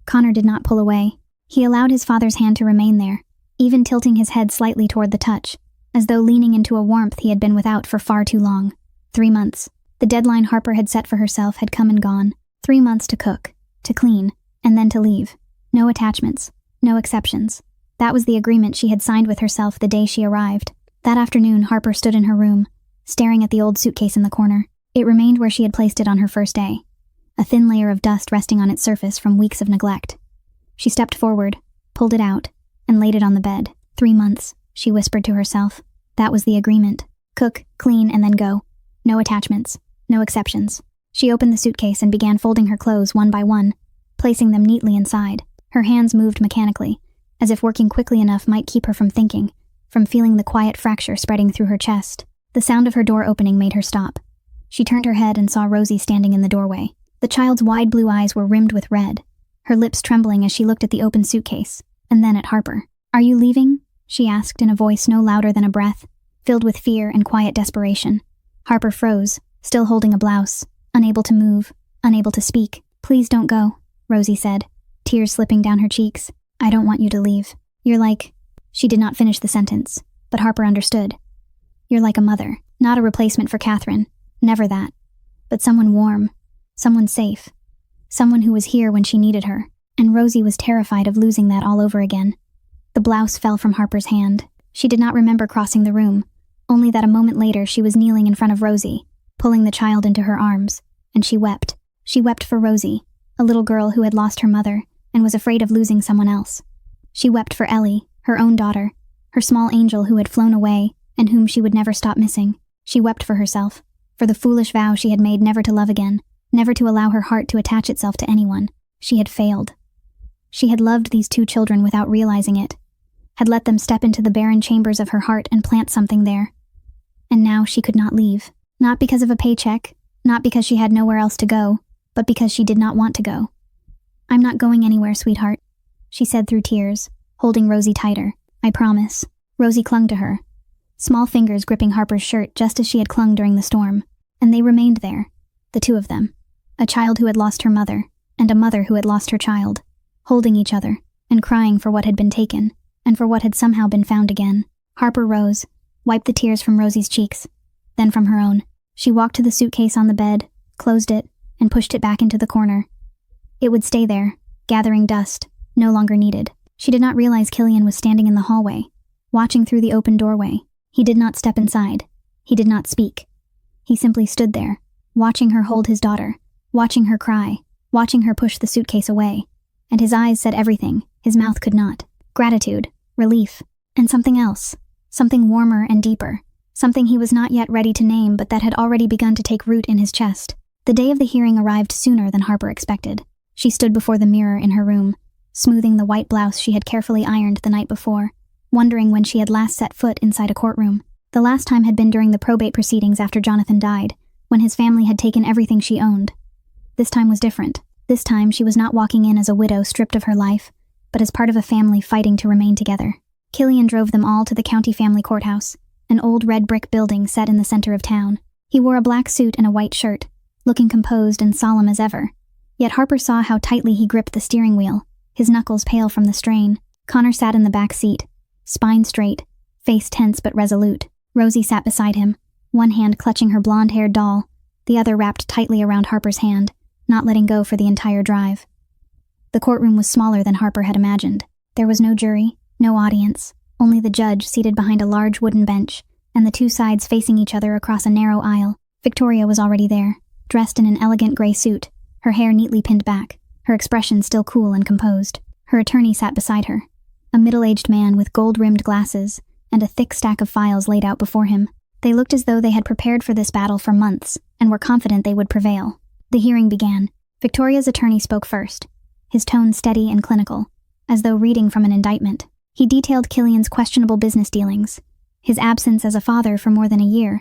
Connor did not pull away. He allowed his father's hand to remain there, even tilting his head slightly toward the touch, as though leaning into a warmth he had been without for far too long. 3 months. The deadline Harper had set for herself had come and gone. 3 months to cook, to clean, and then to leave. No attachments, no exceptions. That was the agreement she had signed with herself the day she arrived. That afternoon, Harper stood in her room, staring at the old suitcase in the corner. It remained where she had placed it on her first day, a thin layer of dust resting on its surface from weeks of neglect. She stepped forward, pulled it out, and laid it on the bed. 3 months, she whispered to herself. That was the agreement. Cook, clean, and then go. No attachments, no exceptions. She opened the suitcase and began folding her clothes one by one, placing them neatly inside. Her hands moved mechanically, as if working quickly enough might keep her from thinking, from feeling the quiet fracture spreading through her chest. The sound of her door opening made her stop. She turned her head and saw Rosie standing in the doorway. The child's wide blue eyes were rimmed with red, her lips trembling as she looked at the open suitcase, and then at Harper. "Are you leaving?" she asked in a voice no louder than a breath, filled with fear and quiet desperation. Harper froze, still holding a blouse, unable to move, unable to speak. "Please don't go," Rosie said, tears slipping down her cheeks. "I don't want you to leave. You're like..." She did not finish the sentence, but Harper understood. "You're like a mother, not a replacement for Catherine, never that, but someone warm, someone safe, someone who was here when she needed her." And Rosie was terrified of losing that all over again. The blouse fell from Harper's hand. She did not remember crossing the room, only that a moment later she was kneeling in front of Rosie, pulling the child into her arms, and she wept. She wept for Rosie, a little girl who had lost her mother and was afraid of losing someone else. She wept for Ellie, her own daughter, her small angel who had flown away and whom she would never stop missing. She wept for herself, for the foolish vow she had made never to love again, never to allow her heart to attach itself to anyone. She had failed. She had loved these 2 children without realizing it, had let them step into the barren chambers of her heart and plant something there. And now she could not leave, not because of a paycheck, not because she had nowhere else to go, but because she did not want to go. "I'm not going anywhere, sweetheart," she said through tears, holding Rosie tighter. "I promise." Rosie clung to her, small fingers gripping Harper's shirt just as she had clung during the storm, and they remained there, the 2 of them, a child who had lost her mother, and a mother who had lost her child, holding each other, and crying for what had been taken, and for what had somehow been found again. Harper rose, wiped the tears from Rosie's cheeks, then from her own. She walked to the suitcase on the bed, closed it, and pushed it back into the corner. It would stay there, gathering dust, no longer needed. She did not realize Killian was standing in the hallway, watching through the open doorway. He did not step inside. He did not speak. He simply stood there, watching her hold his daughter, watching her cry, watching her push the suitcase away. And his eyes said everything his mouth could not. Gratitude, relief, and something else, something warmer and deeper, something he was not yet ready to name but that had already begun to take root in his chest. The day of the hearing arrived sooner than Harper expected. She stood before the mirror in her room, smoothing the white blouse she had carefully ironed the night before, wondering when she had last set foot inside a courtroom. The last time had been during the probate proceedings after Jonathan died, when his family had taken everything she owned. This time was different. This time she was not walking in as a widow stripped of her life, but as part of a family fighting to remain together. Killian drove them all to the county family courthouse, an old red brick building set in the center of town. He wore a black suit and a white shirt, looking composed and solemn as ever. Yet Harper saw how tightly he gripped the steering wheel, his knuckles pale from the strain. Connor sat in the back seat, spine straight, face tense but resolute. Rosie sat beside him, one hand clutching her blonde-haired doll, the other wrapped tightly around Harper's hand, not letting go for the entire drive. The courtroom was smaller than Harper had imagined. There was no jury, no audience, only the judge seated behind a large wooden bench, and the two sides facing each other across a narrow aisle. Victoria was already there, dressed in an elegant gray suit, her hair neatly pinned back, her expression still cool and composed. Her attorney sat beside her, a middle-aged man with gold-rimmed glasses and a thick stack of files laid out before him. They looked as though they had prepared for this battle for months and were confident they would prevail. The hearing began. Victoria's attorney spoke first, his tone steady and clinical, as though reading from an indictment. He detailed Killian's questionable business dealings, his absence as a father for more than a year,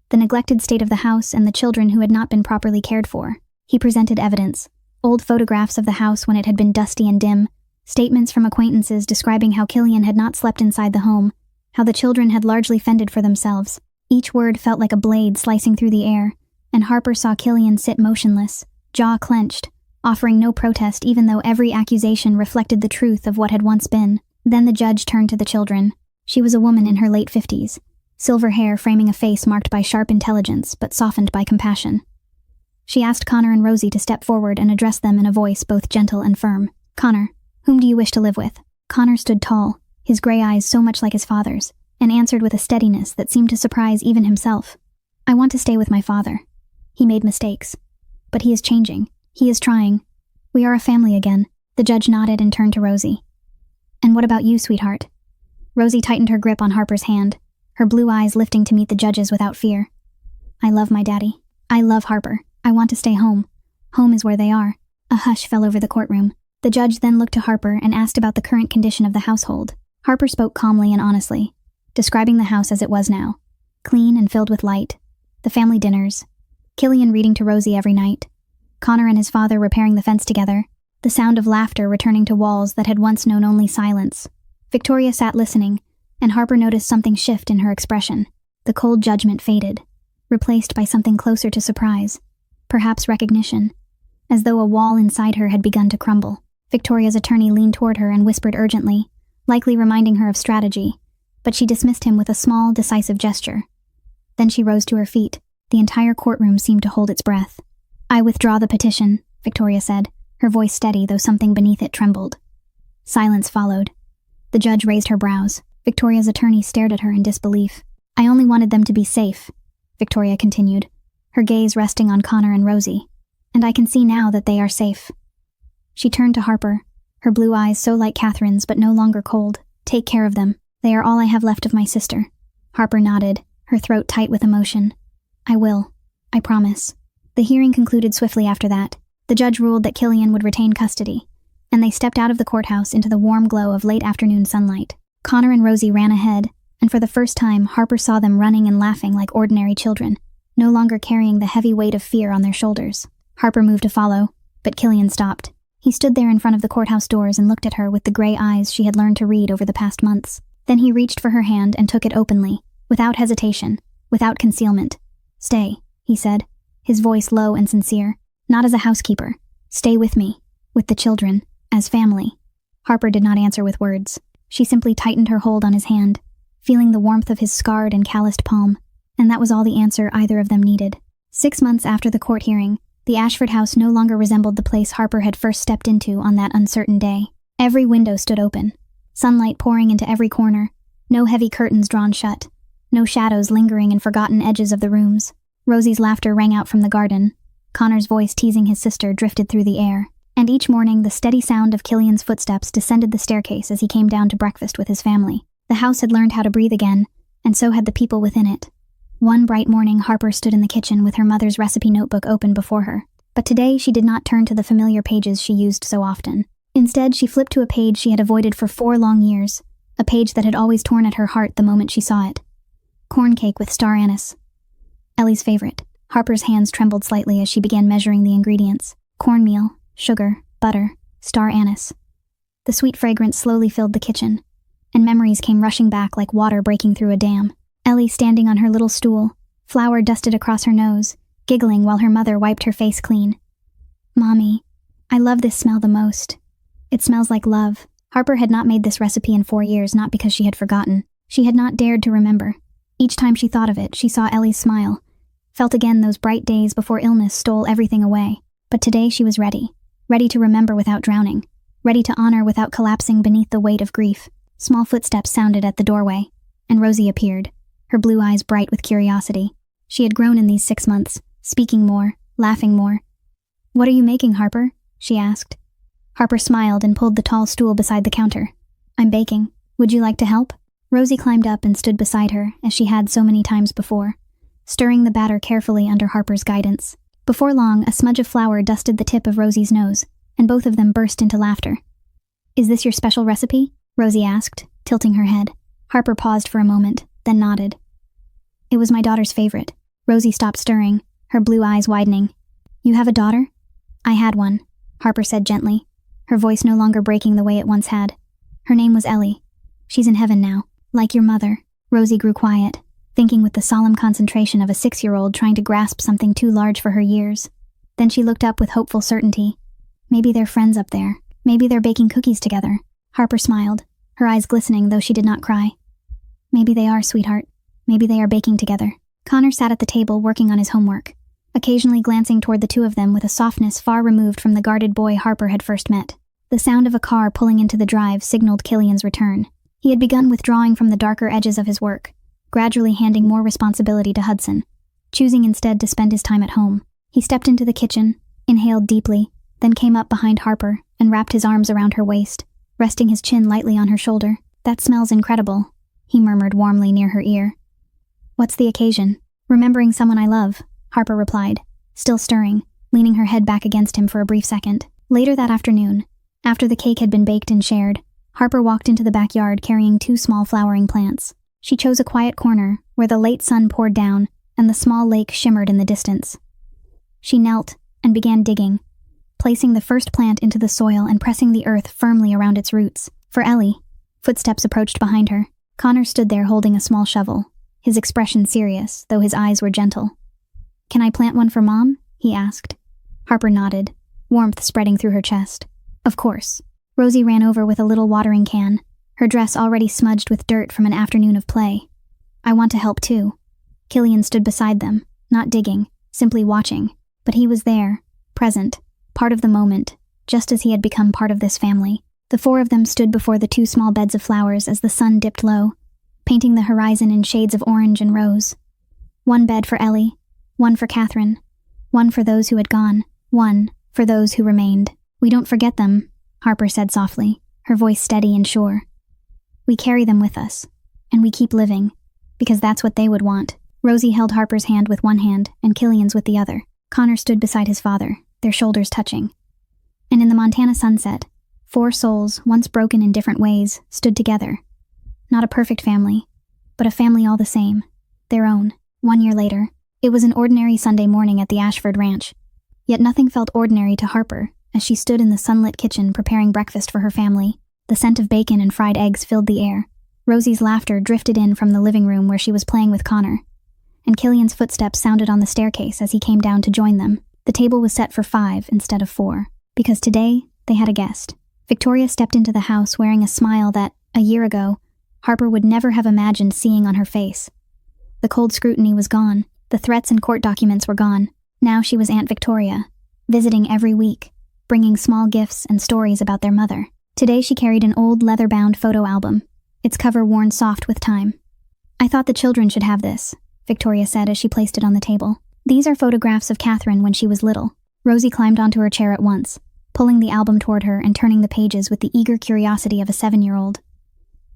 the neglected state of the house and the children who had not been properly cared for. He presented evidence, old photographs of the house when it had been dusty and dim, statements from acquaintances describing how Killian had not slept inside the home, how the children had largely fended for themselves. Each word felt like a blade slicing through the air, and Harper saw Killian sit motionless, jaw clenched, offering no protest even though every accusation reflected the truth of what had once been. Then the judge turned to the children. She was a woman in her late 50s, silver hair framing a face marked by sharp intelligence but softened by compassion. She asked Connor and Rosie to step forward and address them in a voice both gentle and firm. "Connor, whom do you wish to live with?" Connor stood tall, his gray eyes so much like his father's, and answered with a steadiness that seemed to surprise even himself. "I want to stay with my father. He made mistakes. But he is changing. He is trying. We are a family again." The judge nodded and turned to Rosie. "And what about you, sweetheart?" Rosie tightened her grip on Harper's hand, her blue eyes lifting to meet the judge's without fear. "I love my daddy. I love Harper. I want to stay home. Home is where they are." A hush fell over the courtroom. The judge then looked to Harper and asked about the current condition of the household. Harper spoke calmly and honestly, describing the house as it was now, clean and filled with light, the family dinners, Killian reading to Rosie every night, Connor and his father repairing the fence together, the sound of laughter returning to walls that had once known only silence. Victoria sat listening, and Harper noticed something shift in her expression. The cold judgment faded, replaced by something closer to surprise, perhaps recognition, as though a wall inside her had begun to crumble. Victoria's attorney leaned toward her and whispered urgently, likely reminding her of strategy, but she dismissed him with a small, decisive gesture. Then she rose to her feet. The entire courtroom seemed to hold its breath. "I withdraw the petition," Victoria said, her voice steady though something beneath it trembled. Silence followed. The judge raised her brows. Victoria's attorney stared at her in disbelief. "I only wanted them to be safe," Victoria continued, her gaze resting on Connor and Rosie. "And I can see now that they are safe." She turned to Harper, her blue eyes so like Catherine's but no longer cold. "Take care of them. They are all I have left of my sister." Harper nodded, her throat tight with emotion. "I will. I promise." The hearing concluded swiftly after that. The judge ruled that Killian would retain custody, and they stepped out of the courthouse into the warm glow of late afternoon sunlight. Connor and Rosie ran ahead, and for the first time Harper saw them running and laughing like ordinary children, no longer carrying the heavy weight of fear on their shoulders. Harper moved to follow, but Killian stopped. He stood there in front of the courthouse doors and looked at her with the gray eyes she had learned to read over the past months. Then he reached for her hand and took it openly, without hesitation, without concealment. "Stay," he said, his voice low and sincere. "Not as a housekeeper. Stay with me, with the children, as family." Harper did not answer with words. She simply tightened her hold on his hand, feeling the warmth of his scarred and calloused palm, and that was all the answer either of them needed. 6 months after the court hearing, the Ashford house no longer resembled the place Harper had first stepped into on that uncertain day. Every window stood open, sunlight pouring into every corner, no heavy curtains drawn shut, no shadows lingering in forgotten edges of the rooms. Rosie's laughter rang out from the garden. Connor's voice teasing his sister drifted through the air. And each morning the steady sound of Killian's footsteps descended the staircase as he came down to breakfast with his family. The house had learned how to breathe again, and so had the people within it. One bright morning Harper stood in the kitchen with her mother's recipe notebook open before her. But today she did not turn to the familiar pages she used so often. Instead, she flipped to a page she had avoided for 4 long years, a page that had always torn at her heart the moment she saw it. Corn cake with star anise. Ellie's favorite. Harper's hands trembled slightly as she began measuring the ingredients. Cornmeal, sugar, butter, star anise. The sweet fragrance slowly filled the kitchen, and memories came rushing back like water breaking through a dam. Ellie standing on her little stool, flour dusted across her nose, giggling while her mother wiped her face clean. "Mommy, I love this smell the most. It smells like love." Harper had not made this recipe in 4 years, not because she had forgotten. She had not dared to remember. Each time she thought of it, she saw Ellie's smile, felt again those bright days before illness stole everything away. But today she was ready to remember without drowning, ready to honor without collapsing beneath the weight of grief. Small footsteps sounded at the doorway, and Rosie appeared, her blue eyes bright with curiosity. She had grown in these 6 months, speaking more, laughing more. "What are you making, Harper?" she asked. Harper smiled and pulled the tall stool beside the counter. "I'm baking. Would you like to help?" Rosie climbed up and stood beside her, as she had so many times before, stirring the batter carefully under Harper's guidance. Before long, a smudge of flour dusted the tip of Rosie's nose, and both of them burst into laughter. "Is this your special recipe?" Rosie asked, tilting her head. Harper paused for a moment, then nodded. "It was my daughter's favorite." Rosie stopped stirring, her blue eyes widening. "You have a daughter?" "I had one," Harper said gently, her voice no longer breaking the way it once had. "Her name was Ellie. She's in heaven now." "Like your mother." Rosie grew quiet, thinking with the solemn concentration of a 6-year-old trying to grasp something too large for her years. Then she looked up with hopeful certainty. "Maybe they're friends up there. Maybe they're baking cookies together." Harper smiled, her eyes glistening though she did not cry. "Maybe they are, sweetheart. Maybe they are baking together." Connor sat at the table working on his homework, occasionally glancing toward the two of them with a softness far removed from the guarded boy Harper had first met. The sound of a car pulling into the drive signaled Killian's return. He had begun withdrawing from the darker edges of his work, gradually handing more responsibility to Hudson, choosing instead to spend his time at home. He stepped into the kitchen, inhaled deeply, then came up behind Harper and wrapped his arms around her waist, resting his chin lightly on her shoulder. "That smells incredible," he murmured warmly near her ear. "What's the occasion?" "Remembering someone I love," Harper replied, still stirring, leaning her head back against him for a brief second. Later that afternoon, after the cake had been baked and shared, Harper walked into the backyard carrying 2 small flowering plants. She chose a quiet corner where the late sun poured down and the small lake shimmered in the distance. She knelt and began digging, placing the first plant into the soil and pressing the earth firmly around its roots. For Ellie, footsteps approached behind her. Connor stood there holding a small shovel, his expression serious, though his eyes were gentle. "Can I plant one for Mom?" he asked. Harper nodded, warmth spreading through her chest. "Of course." Rosie ran over with a little watering can, her dress already smudged with dirt from an afternoon of play. "I want to help too." Killian stood beside them, not digging, simply watching, but he was there, present, part of the moment, just as he had become part of this family. The 4 of them stood before the 2 small beds of flowers as the sun dipped low, painting the horizon in shades of orange and rose. One bed for Ellie, one for Catherine, one for those who had gone, one for those who remained. "We don't forget them," Harper said softly, her voice steady and sure. "We carry them with us, and we keep living, because that's what they would want." Rosie held Harper's hand with one hand and Killian's with the other. Connor stood beside his father, their shoulders touching. And in the Montana sunset, 4 souls, once broken in different ways, stood together. Not a perfect family, but a family all the same, their own. 1 year later, it was an ordinary Sunday morning at the Ashford Ranch. Yet nothing felt ordinary to Harper as she stood in the sunlit kitchen preparing breakfast for her family. The scent of bacon and fried eggs filled the air. Rosie's laughter drifted in from the living room where she was playing with Connor, and Killian's footsteps sounded on the staircase as he came down to join them. The table was set for 5 instead of 4, because today they had a guest. Victoria stepped into the house wearing a smile that, a year ago, Harper would never have imagined seeing on her face. The cold scrutiny was gone. The threats and court documents were gone. Now she was Aunt Victoria, visiting every week, bringing small gifts and stories about their mother. Today she carried an old leather-bound photo album, its cover worn soft with time. "I thought the children should have this," Victoria said as she placed it on the table. "These are photographs of Catherine when she was little." Rosie climbed onto her chair at once, pulling the album toward her and turning the pages with the eager curiosity of a 7-year-old.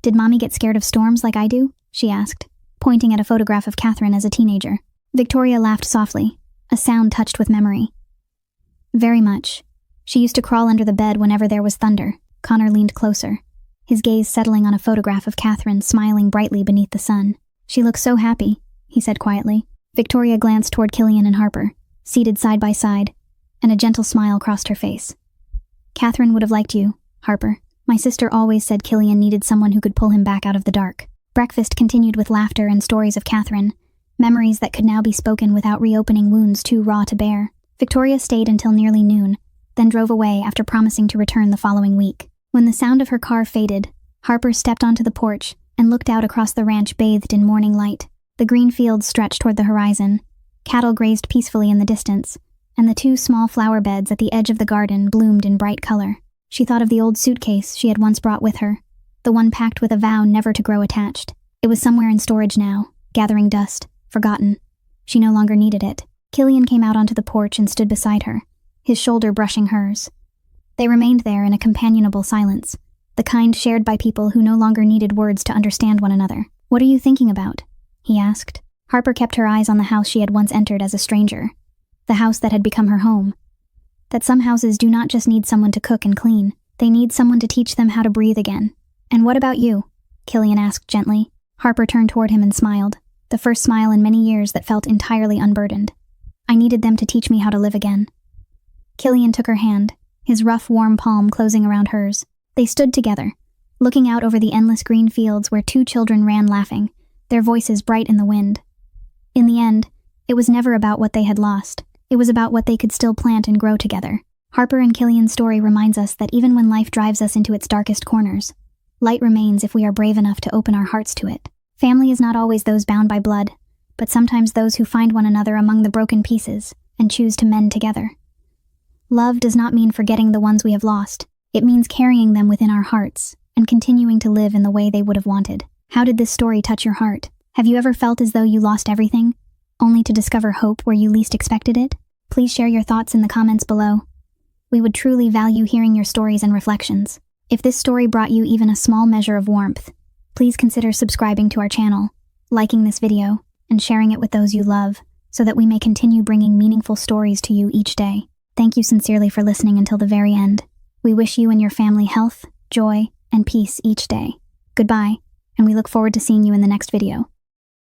"Did Mommy get scared of storms like I do?" she asked, pointing at a photograph of Catherine as a teenager. Victoria laughed softly, a sound touched with memory. "Very much. She used to crawl under the bed whenever there was thunder." Connor leaned closer, his gaze settling on a photograph of Catherine smiling brightly beneath the sun. "She looks so happy," he said quietly. Victoria glanced toward Killian and Harper, seated side by side, and a gentle smile crossed her face. Catherine would have liked you, Harper. My sister always said Killian needed someone who could pull him back out of the dark. Breakfast continued with laughter and stories of Catherine, memories that could now be spoken without reopening wounds too raw to bear. Victoria stayed until nearly noon, then drove away after promising to return the following week. When the sound of her car faded, Harper stepped onto the porch and looked out across the ranch bathed in morning light. The green fields stretched toward the horizon, cattle grazed peacefully in the distance, and the two small flower beds at the edge of the garden bloomed in bright color. She thought of the old suitcase she had once brought with her, the one packed with a vow never to grow attached. It was somewhere in storage now, gathering dust, forgotten. She no longer needed it. Killian came out onto the porch and stood beside her, his shoulder brushing hers. They remained there in a companionable silence, the kind shared by people who no longer needed words to understand one another. "What are you thinking about?" he asked. Harper kept her eyes on the house she had once entered as a stranger, the house that had become her home. That some houses do not just need someone to cook and clean, they need someone to teach them how to breathe again. "And what about you?" Killian asked gently. Harper turned toward him and smiled, the first smile in many years that felt entirely unburdened. "I needed them to teach me how to live again." Killian took her hand, his rough, warm palm closing around hers. They stood together, looking out over the endless green fields where two children ran laughing, their voices bright in the wind. In the end, it was never about what they had lost. It was about what they could still plant and grow together. Harper and Killian's story reminds us that even when life drives us into its darkest corners, light remains if we are brave enough to open our hearts to it. Family is not always those bound by blood, but sometimes those who find one another among the broken pieces and choose to mend together. Love does not mean forgetting the ones we have lost. It means carrying them within our hearts and continuing to live in the way they would have wanted. How did this story touch your heart? Have you ever felt as though you lost everything, only to discover hope where you least expected it? Please share your thoughts in the comments below. We would truly value hearing your stories and reflections. If this story brought you even a small measure of warmth, please consider subscribing to our channel, liking this video, and sharing it with those you love, so that we may continue bringing meaningful stories to you each day. Thank you sincerely for listening until the very end. We wish you and your family health, joy, and peace each day. Goodbye, and we look forward to seeing you in the next video.